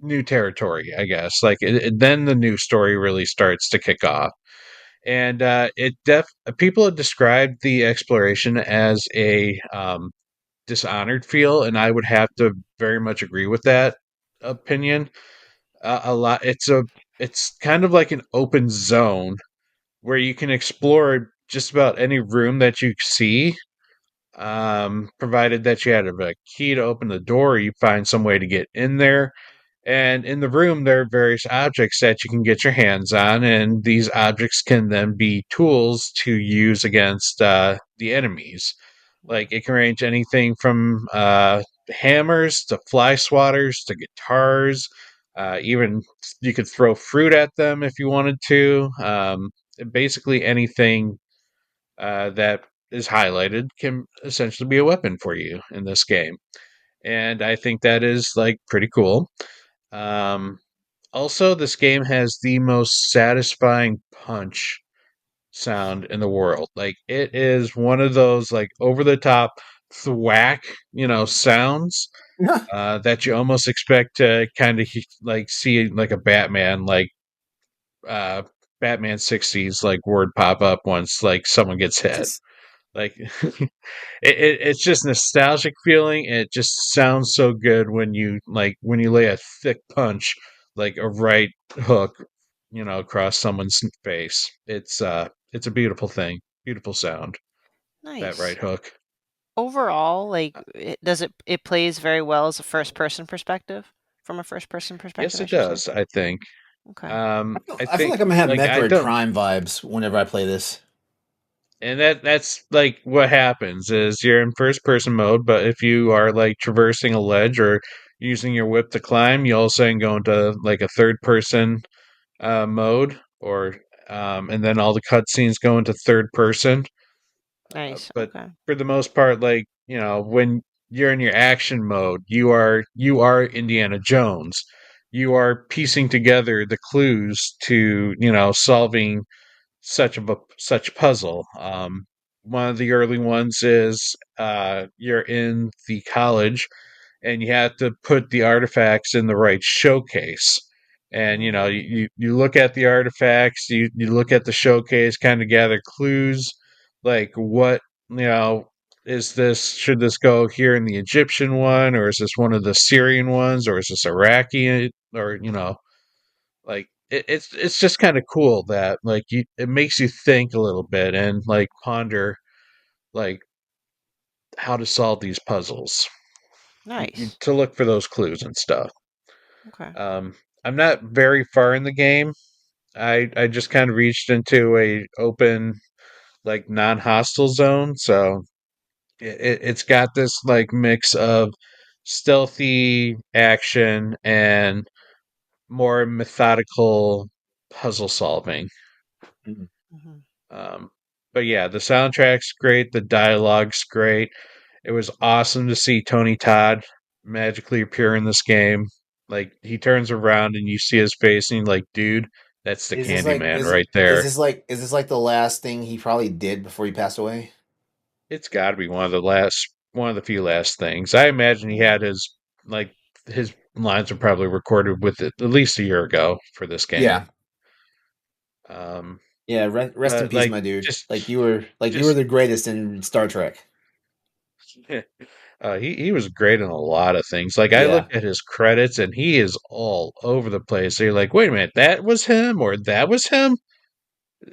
new territory, I guess. Like then the new story really starts to kick off, and it def people have described the exploration as a dishonored feel, and I would have to very much agree with that opinion. A lot. It's kind of like an open zone where you can explore just about any room that you see, provided that you had a key to open the door, you find some way to get in there. And in the room, there are various objects that you can get your hands on, and these objects can then be tools to use against the enemies. Like it can range anything from hammers to fly swatters to guitars. Even you could throw fruit at them if you wanted to. Basically, anything that is highlighted can essentially be a weapon for you in this game. And I think that is like pretty cool. Um, Also, this game has the most satisfying punch sound in the world. Like it is one of those like over the top thwack, sounds that you almost expect to kind of like see like a Batman uh Batman 60s like word pop up once like someone gets hit. Like it's just nostalgic feeling. It just sounds so good when you lay a thick punch like a right hook, across someone's face. It's a beautiful thing, beautiful sound. That right Nice. hook. Overall, like, Uh, it plays very well as a first person perspective? From a first person Yes, perspective, I it should say. does. I think. Okay. I I feel think like I'm gonna have like I Metroid don't, Prime vibes whenever I play this. and that's like what happens is you're in first person mode, but if you are like traversing a ledge or using your whip to climb, you all of a sudden go into like a third person mode, or and then all the cutscenes go into third person. Nice. But Okay. for the most part, like when you're in your action mode, you are Indiana Jones. You are piecing together the clues to solving such puzzle. One of the early ones is you're in the college and you have to put the artifacts in the right showcase. And Mhm. you look at the artifacts, you look at the showcase, kind of gather clues, like what is this? Should this go here in the Egyptian one, or is this one of the Syrian ones, or is this Iraqi, or like it's just kind of cool that like it makes you think a little bit and like ponder like how to solve these puzzles, Nice. to look for those clues and stuff. Okay. Um, I'm not very far in the game. I just kind of reached into a open like non-hostile zone, so it's got this like mix of stealthy action and more methodical puzzle solving. Mhm. Mhm. Um, but yeah, the soundtrack's great, the dialogue's great. It was awesome to see Tony Todd magically appear in this game. Like he turns around and you see his face and you're like, dude, that's the Is this like Candyman right there. is this like the last thing he probably did before he passed away? It's got to be one of the few last things. I imagine he had Mhm. his lines were probably recorded with it at least a year ago for this game. Yeah, Um, yeah. Rest in but peace, like my dude. just Like you were just the greatest in Star Trek. he was great in a lot of things. Like I look Yeah. at his credits and he is all over the place. So you're like, wait a minute, that was him or that was him.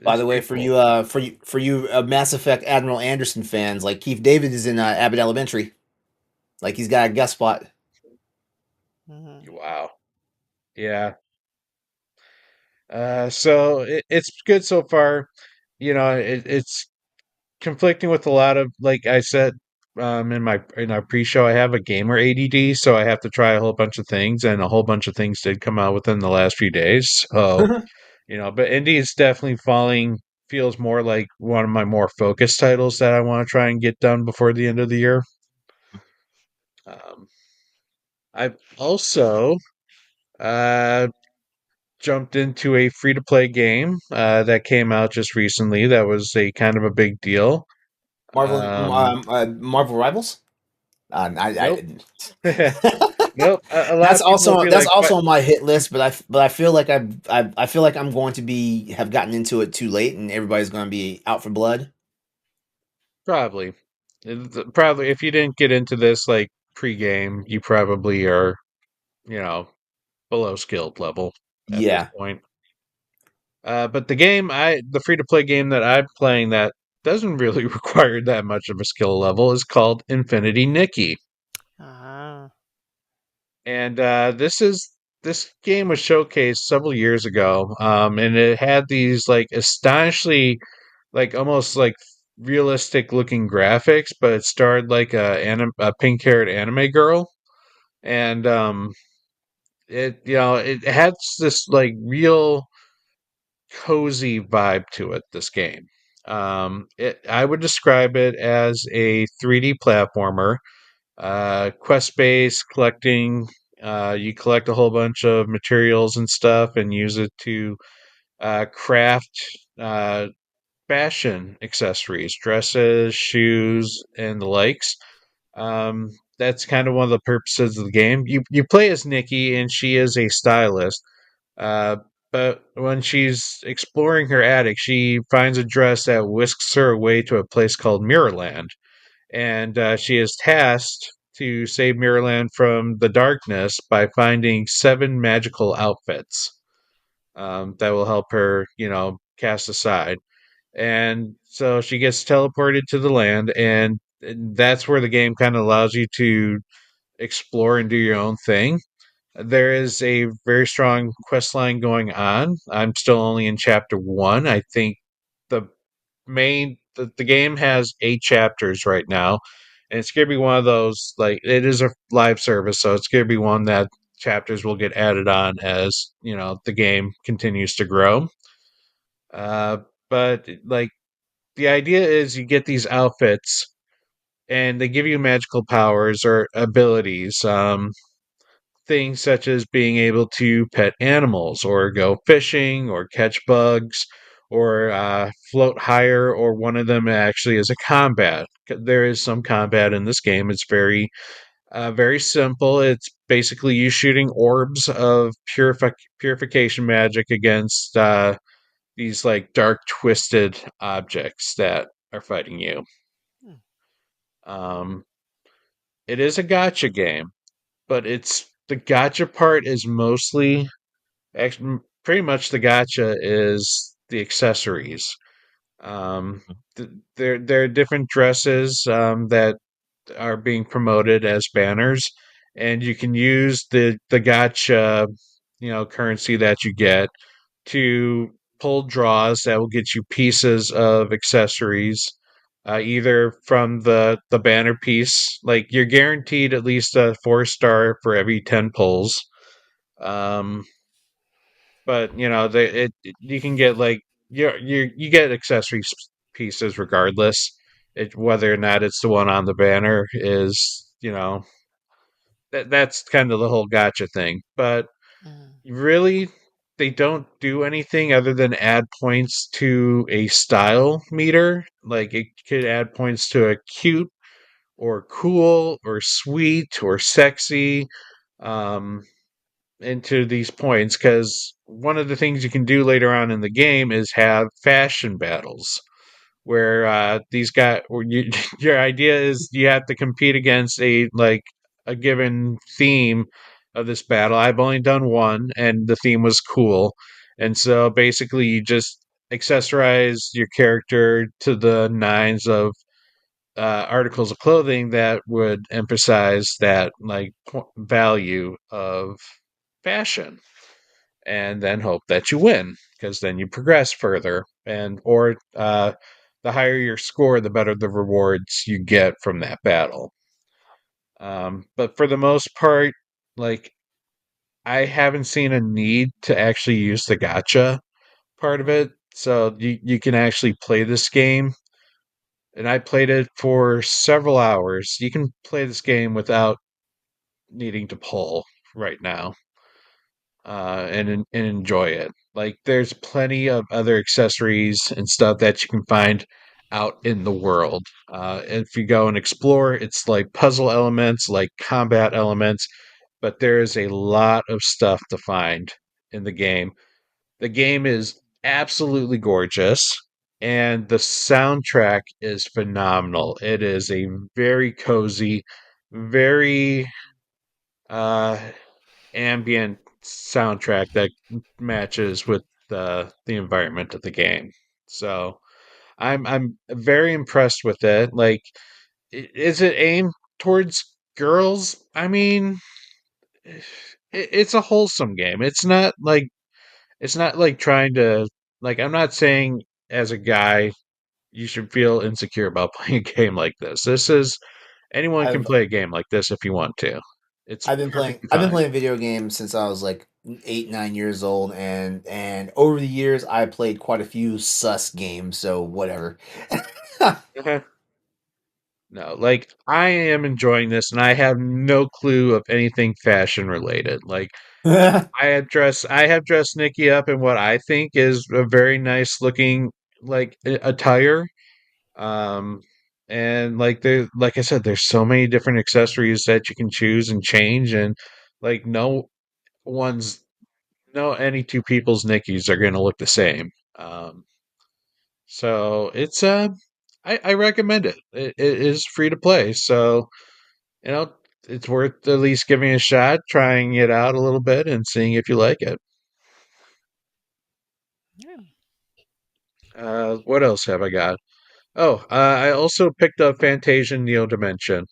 By It's the way, pretty for cool. you, Mass Effect Admiral Anderson fans, like Keith David is in Abbott Elementary. Like he's got a guest spot. Mhm. Wow. Yeah. So it's good so far. It's conflicting with a lot of, like I said, in our pre-show, I have a gamer ADD, so I have to try a whole bunch of things, and a whole bunch of things did come out within the last few days. So but indie is definitely falling. Feels more like one of my more focused titles that I want to try and get done before the end of the year. Um, I've also uh, jumped into a free to play game that came out just recently. That was a kind of a big deal. Um, Marvel Rivals. nope. I Nope. A lot of people will be that's like, also on my hit list, but I feel like I feel like I'm going to be have gotten into it too late, and everybody's going to be out for blood. probably. Probably, if you didn't get into this like pre-game, you probably are, you know, below skilled level at this Yeah, point. But the free to play game that I'm playing that doesn't really require that much of a skill level is called Infinity Nikki. Ah. And this game was showcased several years ago, and it had these like astonishingly, like almost like realistic looking graphics, but it starred like a pink haired anime girl, and it had this like real cozy vibe to it. This game, I would describe it as a 3D platformer, quest based collecting. You collect a whole bunch of materials and stuff and use it to craft uh, fashion accessories, dresses, shoes, and the likes. That's kind of one of the purposes of the game. You play as Nikki, and she is a stylist. Uh, but when she's exploring her attic, she finds a dress that whisks her away to a place called Mirrorland, and she is tasked to save Mirrorland from the darkness by finding 7 magical outfits that will help her, cast aside. And so she gets teleported to the land, and that's where the game kind of allows you to explore and do your own thing. There is a very strong quest line going on. I'm still only in chapter one. I think the the game has 8 chapters right now, and it's gonna be one of those, like, it is a live service, so it's gonna be one that chapters will get added on as the game continues to grow. Uh, but like the idea is you get these outfits and they give you magical powers or abilities. Things such as being able to pet animals or go fishing or catch bugs or float higher, or one of them actually is a combat. There is some combat in this game. It's very simple. It's basically you shooting orbs of purification magic against these like dark twisted objects that are fighting you. Hmm. Um, it is a gotcha game, but it's the gotcha part is mostly, actually, pretty much the gotcha is the accessories. Um, there are different dresses that are being promoted as banners, and you can use the gotcha, currency that you get to pull draws that will get you pieces of accessories. Either from the banner piece, like you're guaranteed at least a 4 star for every 10 pulls. Um, but you can get like you get accessories pieces regardless. Whether or not it's the one on the banner is, that's kind of the whole gotcha thing. But Mm. really, they don't do anything other than add points to a style meter. Like it could add points to a cute or cool or sweet or sexy. Um, into these points, because one of the things you can do later on in the game is have fashion battles where these guys, your idea is you have to compete against a given theme of this battle. I've only done one, and the theme was cool, and so basically you just accessorize your character to the nines of articles of clothing that would emphasize that like value of fashion, and then hope that you win, because then you progress further. And or the higher your score, the better the rewards you get from that battle. But for the most part, like I haven't seen a need to actually use the gotcha part of it. So you can actually play this game, and I played it for several hours. You can play this game without needing to pull right now, and enjoy it. Like there's plenty of other accessories and stuff that you can find out in the world. If you go and explore, it's like puzzle elements, like combat elements, but there is a lot of stuff to find in the game. The game is absolutely gorgeous, and the soundtrack is phenomenal. It is a very cozy, very uh ambient soundtrack that matches with the environment of the game. So I'm very impressed with it. Like, is it aimed towards girls? I mean, it's a wholesome game. It's not like trying to like. I'm not saying as a guy you should feel insecure about playing a game like this. This is anyone can I've play a game like this if you want to. It's I've been playing perfectly I've been fine. playing video games since I was like 8, 9 years old, and over the years I played quite a few sus games. So whatever. No, like I am enjoying this, and I have no clue of anything fashion related. Like I have dressed Nikki up in what I think is a very nice looking like attire. Um, and like I said, there's so many different accessories that you can choose and change, and like one's no any two people's Nikki's are going to look the same. So I recommend it. It is free to play, so you know, it's worth at least giving it a shot, trying it out a little bit, and seeing if you like it. Yeah. What else have I got? Oh, I also picked up Fantasia Neo Dimension,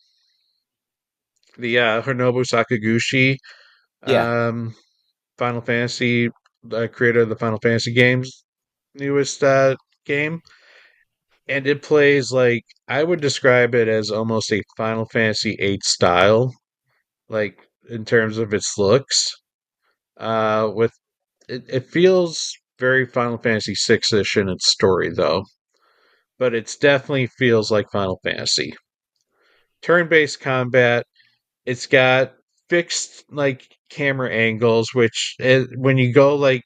the Hironobu Sakaguchi, Yeah. um, Final Fantasy, creator of the Final Fantasy games, newest game, and it plays like I would describe it as almost a Final Fantasy VIII style, like in terms of its looks. With it feels very Final Fantasy VI-ish in its story, though, but it definitely feels like Final Fantasy. Turn-based combat. It's got fixed like camera angles, which when you go like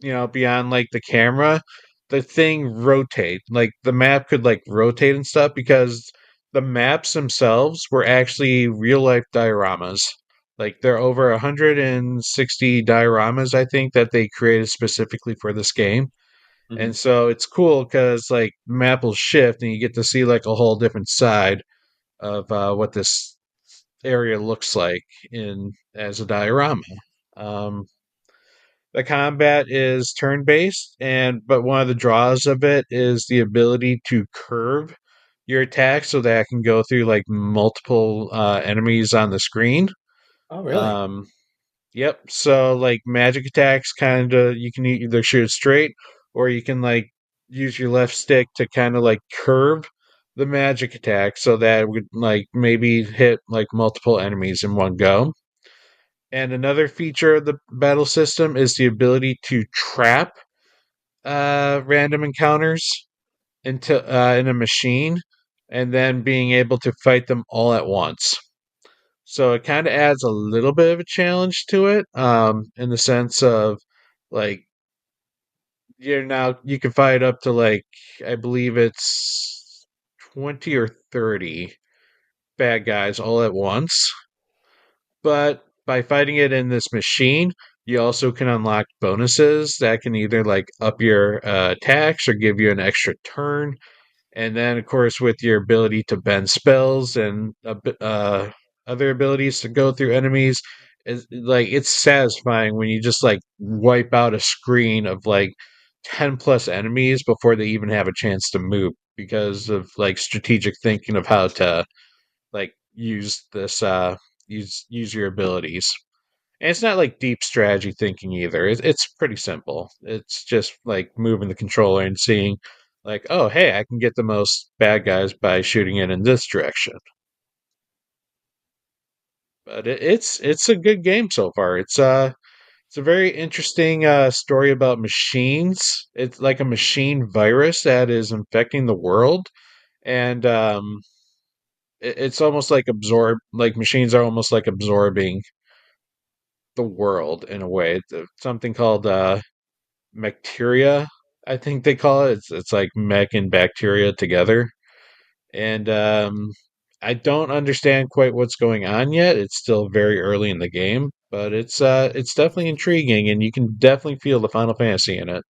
beyond like the camera, the thing rotate. Like the map could like rotate and stuff because the maps themselves were actually real life dioramas. Like there are over 160 dioramas, I think, that they created specifically for this game. Hmm. And so it's cool because like map will shift and you get to see like a whole different side of what this area looks like in as a diorama. Um, the combat is turn based, and but one of the draws of it is the ability to curve your attack so that it can go through like multiple enemies on the screen. Oh, really? Um, yep. So like magic attacks, kind of you can either shoot straight or you can like use your left stick to kind of like curve the magic attack so that it would like maybe hit like multiple enemies in one go. And another feature of the battle system is the ability to trap random encounters into in a machine, and then being able to fight them all at once. So it kind of adds a little bit of a challenge to it, in the sense of like you can fight up to like I believe it's 20 or 30 bad guys all at once. But by fighting it in this machine, you also can unlock bonuses that can either like up your attacks or give you an extra turn. And then, of course, with your ability to bend spells and other abilities to go through enemies, it's satisfying when you just like wipe out a screen of like 10 plus enemies before they even have a chance to move because of like strategic thinking of how to like use your abilities. And it's not like deep strategy thinking either. It's pretty simple. It's just like moving the controller and seeing like, oh, hey, I can get the most bad guys by shooting it in this direction. But it's a good game so far. It's a very interesting story about machines. It's like a machine virus that is infecting the world, and it's almost like like machines are almost like absorbing the world in a way. Something called bacteria, I think they call it. It's like mech and bacteria together, and I don't understand quite what's going on yet. It's still very early in the game, but it's definitely intriguing, and you can definitely feel the Final Fantasy in it.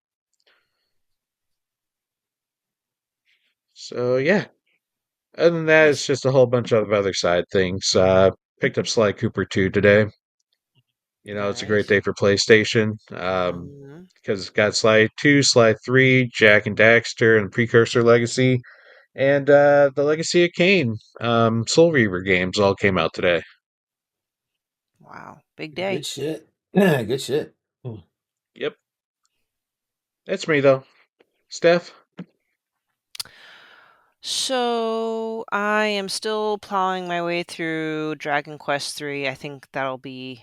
So yeah. Other than that, it's Nice. just a whole bunch of other side things. Picked up Sly Cooper 2 today. You know, it's a great Nice. day for PlayStation. Hmm. Because it's got Sly 2, Sly 3, Jack and Daxter, and Precursor Legacy, and the Legacy of Kain, Soul Reaver games all came out today. Wow. Big Good day. shit. Good shit. Hmm. Yep, that's me though. Steph? So I am still plowing my way through Dragon Quest 3. I think that'll be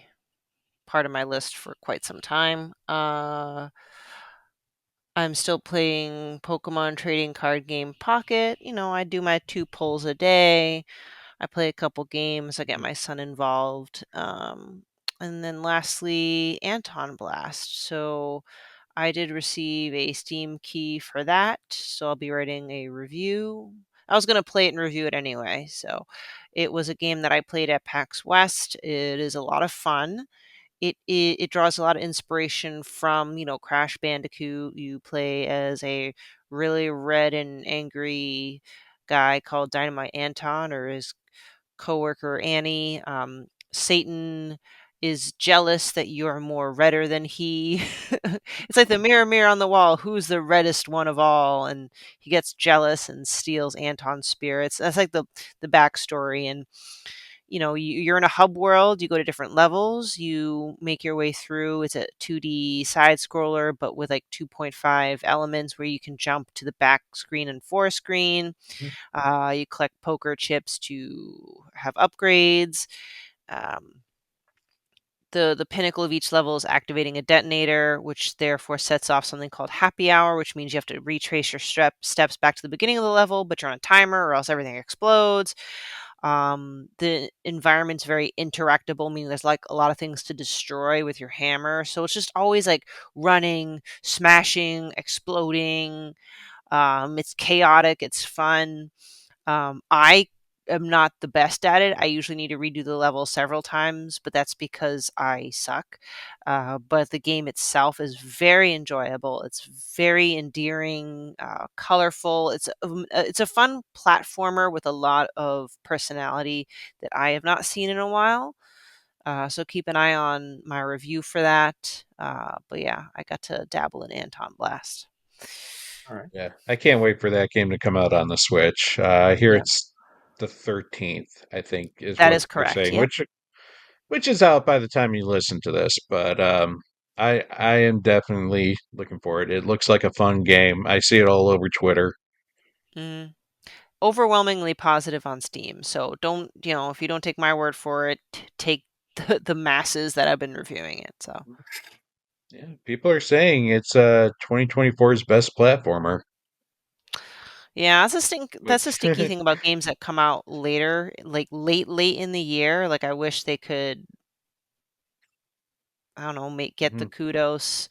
part of my list for quite some time. I'm still playing Pokemon Trading Card Game Pocket. I do my 2 pulls a day. I play a couple games. I get my son involved. And then lastly, Anton Blast. So I did receive a Steam key for that. So I'll be writing a review. I was going to play it and review it anyway. So it was a game that I played at PAX West. It is a lot of fun. It draws a lot of inspiration from Crash Bandicoot. You play as a really red and angry guy called Dynamite Anton, or his coworker Annie. Satan is jealous that you're more redder than he. It's like the mirror, mirror on the wall. Who's the reddest one of all? And he gets jealous and steals Anton's spirits. That's like the backstory. And you're in a hub world. You go to different levels. You make your way through. It's a 2D side scroller, but with like 2.5 elements where you can jump to the back screen and forescreen. You collect poker chips to have upgrades. Um, the pinnacle of each level is activating a detonator, which therefore sets off something called happy hour, which means you have to retrace your steps back to the beginning of the level, but you're on a timer or else everything explodes. The environment's very interactable, meaning there's like a lot of things to destroy with your hammer. So it's just always like running, smashing, exploding. It's chaotic, it's fun. I am not the best at it. I usually need to redo the level several times, but that's because I suck. But the game itself is very enjoyable. It's very endearing, colorful. It's a fun platformer with a lot of personality that I have not seen in a while. So keep an eye on my review for that. But yeah, I got to dabble in Anton Blast. All right. Yeah, I can't wait for that game to come out on the Switch. I hear Yeah, it's the 13th, I think, is that what is they're correct. saying, Yep. which is out by the time you listen to this. But I am definitely looking forward. It looks like a fun game. I see it all over Twitter. Mm. Overwhelmingly positive on Steam. So don't, if you don't take my word for it, take the masses that have been reviewing it. So Yeah, people are saying it's 2024's best platformer, yeah, that's a which stinky thing about games that come out later, like late in the year. Like I wish they could, I don't know, get the Mhm. kudos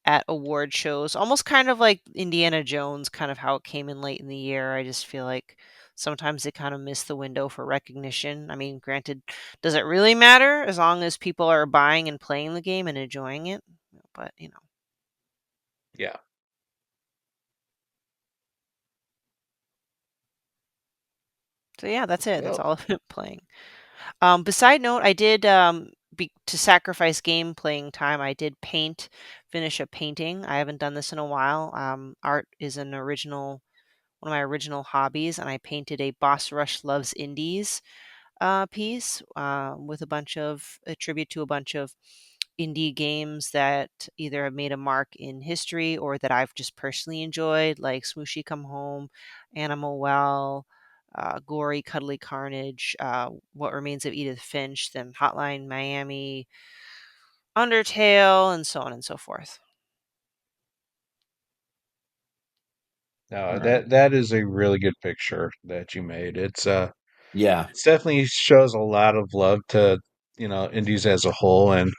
at award shows. Almost kind of like Indiana Jones, kind of how it came in late in the year. I just feel like sometimes they kind of miss the window for recognition. I mean, granted, does it really matter as long as people are buying and playing the game and enjoying it? But, Yeah. so yeah, that's it. That's Well, all I've been playing. Beside note, I did to sacrifice game playing time. I did finish a painting. I haven't done this in a while. Art is one of my original hobbies, and I painted a Boss Rush Loves Indies piece with a tribute to a bunch of indie games that either have made a mark in history or that I've just personally enjoyed, like Smooshy Come Home, Animal Well, Gory Cuddly Carnage, What Remains of Edith Finch, then Hotline Miami, Undertale, and so on and so forth. No, All right. that is a really good picture that you made. Yeah. It definitely shows a lot of love to, indies as a whole. And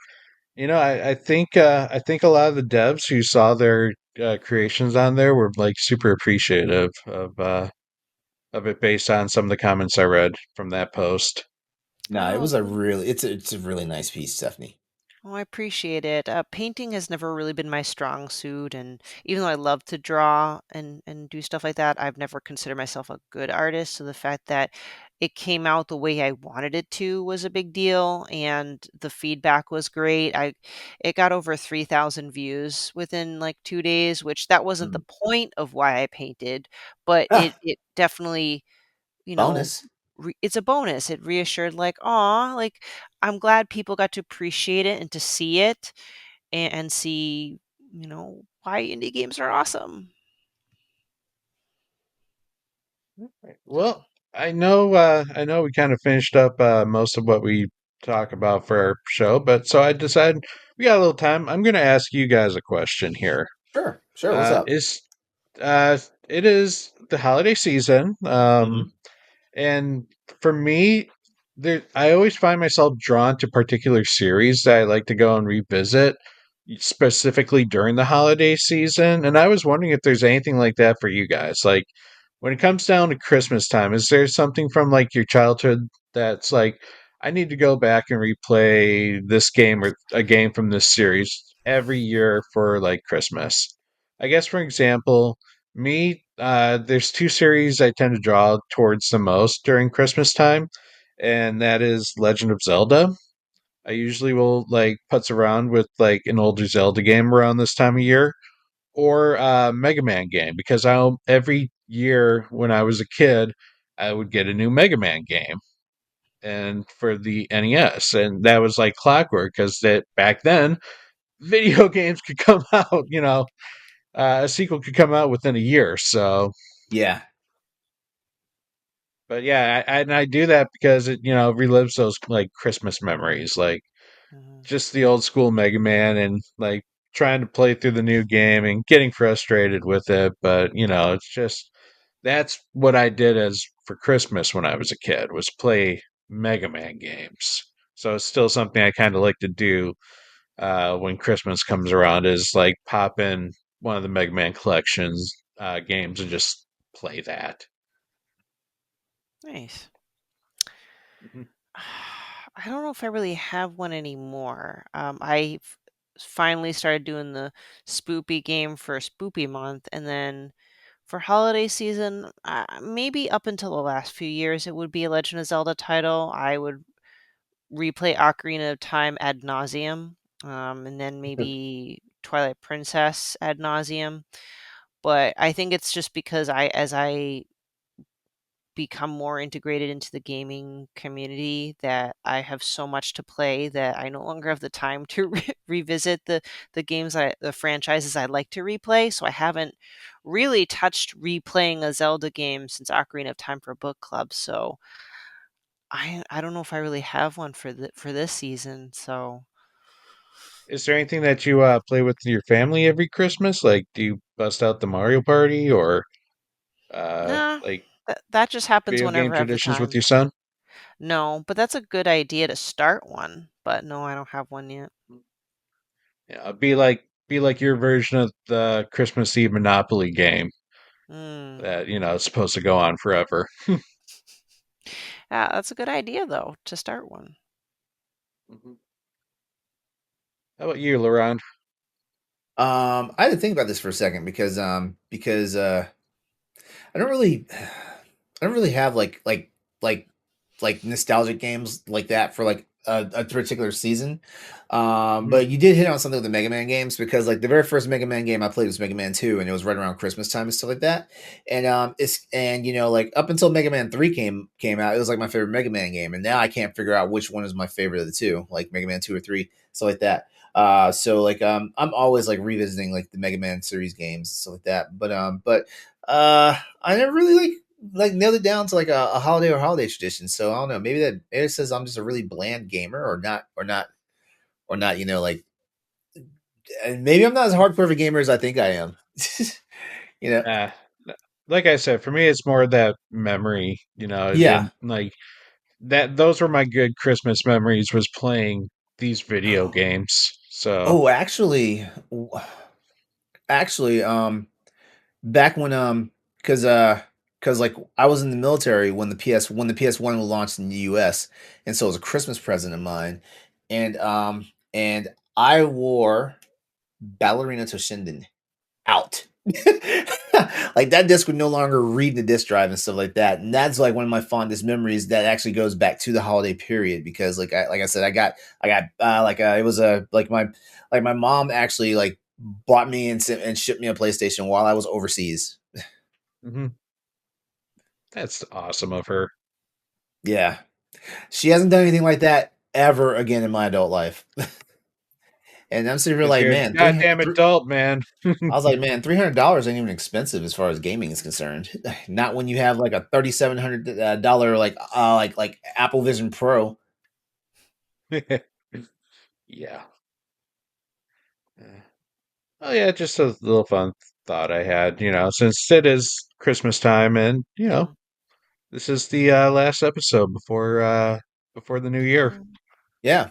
I think a lot of the devs who saw their creations on there were like super appreciative of it based on some of the comments I read from that post. No, it Oh, was a really it's a really nice piece, Stephanie. Oh, I appreciate it. Painting has never really been my strong suit, and even though I love to draw and do stuff like that, I've never considered myself a good artist. So the fact that it came out the way I wanted it to was a big deal, and the feedback was great. It got over 3,000 views within like 2 days, which that wasn't the Mm. point of why I painted, but Ah, it definitely you know, bonus. it's a bonus. It reassured like, "Aw," like, I'm glad people got to appreciate it and to see it and see, why indie games are awesome. Right. Well, I know we kind of finished up most of what we talk about for our show, but so I decided we got a little time. I'm going to ask you guys a question here. Sure, sure. What's Uh, up? is it is the holiday season. Hmm. And for me, I always find myself drawn to particular series that I like to go and revisit, specifically during the holiday season. And I was wondering if there's anything like that for you guys. Like when it comes down to Christmas time, is there something from like your childhood that's like, I need to go back and replay this game or a game from this series every year for like Christmas? I guess, for example, there's two series I tend to draw towards the most during Christmas time, and that is Legend of Zelda. I usually will like putz around with like an older Zelda game around this time of year, or a Mega Man game because every year when I was a kid, I would get a new Mega Man game, and for the NES, and that was like clockwork because that back then video games could come out, a sequel could come out within a year. So Yeah. but yeah, and I do that because it, relives those like Christmas memories, like Mhm. just the old school Mega Man and like trying to play through the new game and getting frustrated with it. But it's just that's what I did as for Christmas when I was a kid was play Mega Man games. So it's still something I kind of like to do when Christmas comes around is like pop in one of the Mega Man collections games and just play that. Nice. Mhm. I don't know if I really have one anymore. Finally started doing the Spoopy game for Spoopy month, and then for holiday season, maybe up until the last few years, it would be a Legend of Zelda title. I would replay Ocarina of Time ad nauseum, and then maybe Twilight Princess ad nauseum. But I think it's just because as I become more integrated into the gaming community, that I have so much to play that I no longer have the time to revisit the franchises I like to replay. So I haven't really touched replaying a Zelda game since Ocarina of Time for book club. So I don't know if I really have one for this season. So Is there anything that you play with your family every Christmas? Like, do you bust out the Mario Party or nah, like that just happens video game whenever I have the traditions with time. your son? No, but that's a good idea to start one. But no, I don't have one yet. Yeah, be like your version of the Christmas Eve Monopoly game Mm. that is supposed to go on forever. Yeah, that's a good idea though to start one. Mhm. How about you, LeRon? I had to think about this for a second because I don't really I don't really have like like nostalgic games like that for like a particular season. Mhm. But you did hit on something with the Mega Man games because like the very first Mega Man game I played was Mega Man 2 and it was right around Christmas time and stuff like that. And like up until Mega Man 3 came out, it was like my favorite Mega Man game. And now I can't figure out which one is my favorite of the two, like Mega Man 2 or 3, stuff like that. So like I'm always like revisiting like the Mega Man series games and stuff like that. But I never really like nailed it down to like a holiday or holiday tradition. So I don't know. Maybe it says I'm just a really bland gamer or not. Like and maybe I'm not as hardcore of a gamer as I think I am. you know. Uh, like I said, for me, it's more that memory, Yeah. and like that. Those were my good Christmas memories. Was playing these video Oh. games. So Oh, actually, back when because like I was in the military when the PS1 was launched in the US, and so it was a Christmas present of mine, and I wore Ballerina Toshinden out. Like that disc would no longer read the disc drive and stuff like that, and that's like one of my fondest memories that actually goes back to the holiday period because like I said I got it was a like my mom actually like bought me and shipped me a PlayStation while I was overseas. mhm, that's awesome of her. Yeah, she hasn't done anything like that ever again in my adult life. And I'm sitting here Because like, you're a man, goddamn adult, man. I was like, man, $300 ain't even expensive as far as gaming is concerned. Not when you have like a $3,700 like Apple Vision Pro. Yeah. Uh, Oh yeah, just a little fun thought I had. Since it is Christmas time, and Mm, this is the last episode before the new year. mm, Yeah.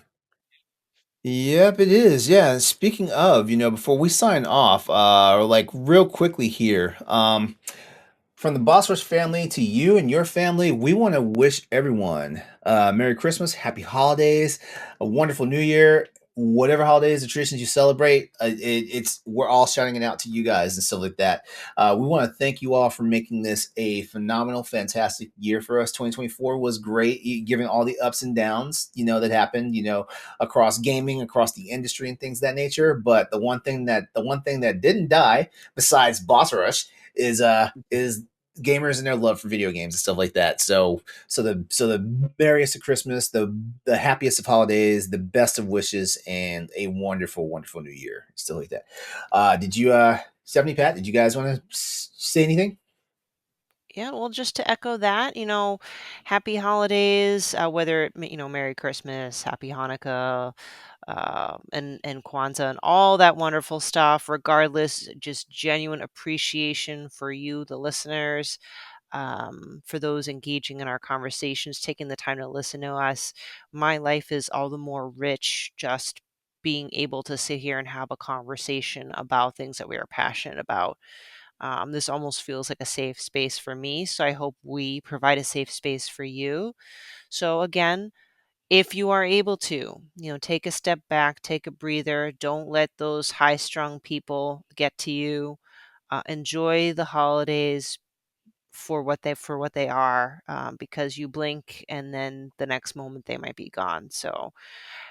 Yep, it is. Yeah. And speaking of, before we sign off, like real quickly here, from the Bosworth family to you and your family, we want to wish everyone Merry Christmas, Happy Holidays, a wonderful New Year, whatever holidays or traditions you celebrate. It's we're all shouting it out to you guys and stuff like that. We want to thank you all for making this a phenomenal, fantastic year for us. 2024 was great, given all the ups and downs that happened, across gaming, across the industry, and things of that nature. But the one thing that didn't die, besides Boss Rush, is gamers and their love for video games and stuff like that. So the merriest of Christmas, the happiest of holidays, the best of wishes, and a wonderful, wonderful new year. Still like that. Did you Stephanie, Pat, did you guys want to say anything? yeah, well, just to echo that, happy holidays, whether Merry Christmas, Happy Hanukkah, and Kwanzaa and all that wonderful stuff. Regardless, just genuine appreciation for you, the listeners, for those engaging in our conversations, taking the time to listen to us. My life is all the more rich just being able to sit here and have a conversation about things that we are passionate about. This almost feels like a safe space for me. So I hope we provide a safe space for you. So again, if you are able to, take a step back, take a breather. Don't let those high strung people get to you. Enjoy the holidays for what they are, because you blink and then the next moment they might be gone. So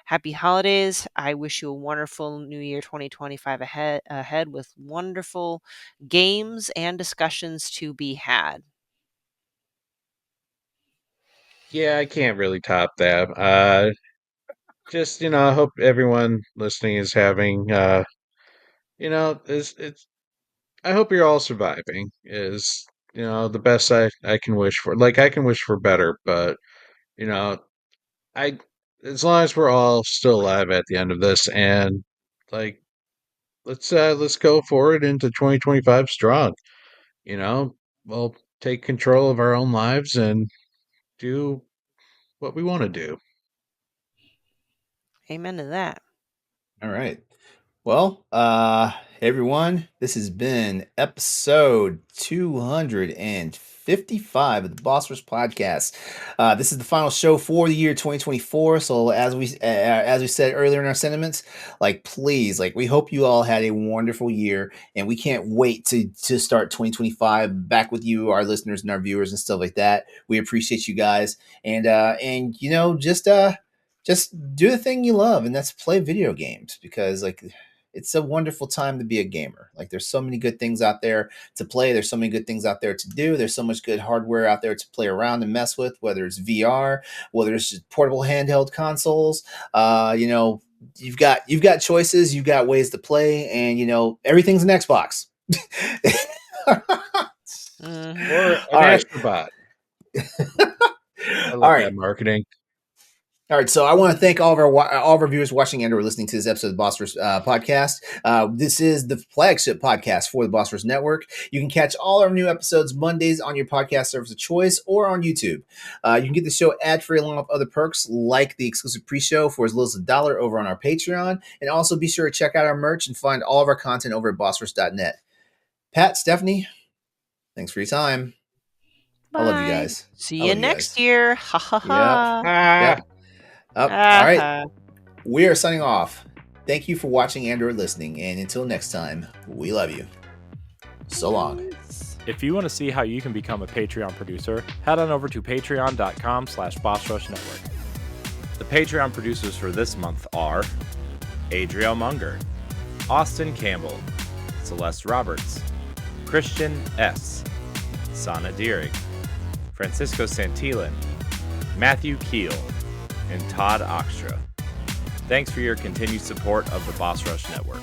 happy holidays. I wish you a wonderful new year 2025 ahead with wonderful games and discussions to be had. Yeah, I can't really top that. Just I hope everyone listening is having is it's. I hope you're all surviving. Is the best I can wish for. Like I can wish for better, but you know I as long as we're all still alive at the end of this, and like let's go forward into 2025 strong. You know, we'll take control of our own lives and do what we want to do. Amen to that. All right. Well, hey everyone, this has been episode 255 of the Bossers Podcast. This is the final show for the year 2024. So as we said earlier in our sentiments, like please, like we hope you all had a wonderful year, and we can't wait to start 2025 back with you, our listeners and our viewers and stuff like that. We appreciate you guys, and just do the thing you love, and that's play video games because like it's a wonderful time to be a gamer. Like there's so many good things out there to play. There's so many good things out there to do. There's so much good hardware out there to play around and mess with, whether it's VR, whether it's just portable handheld consoles. you've got choices, you've got ways to play, and everything's an Xbox. Mhm. Or an All right. Astrobot. I All love right. that marketing. All right, so I want to thank all of our viewers watching and or listening to this episode of the Bosphorus podcast. This is the flagship podcast for the Bosphorus Network. You can catch all our new episodes Mondays on your podcast service of choice or on YouTube. You can get the show ad-free along with other perks like the exclusive pre-show for as little as $1 over on our Patreon. And also be sure to check out our merch and find all of our content over at bosphorus.net. Pat, Stephanie, thanks for your time. I love you Bye. guys. See I you love you next guys. year. Ha ha Yep. ha. Yep. All right. Ah-ha. We are signing off. Thank you for watching and or listening. And until next time, we love you. So long. If you want to see how you can become a Patreon producer, head on over to patreon.com/BossRushNetwork. The Patreon producers for this month are Adriel Munger, Austin Campbell, Celeste Roberts, Christian S., Sana Deering, Francisco Santillan, Matthew Keel, and Todd Oxtra. Thanks for your continued support of the Boss Rush Network.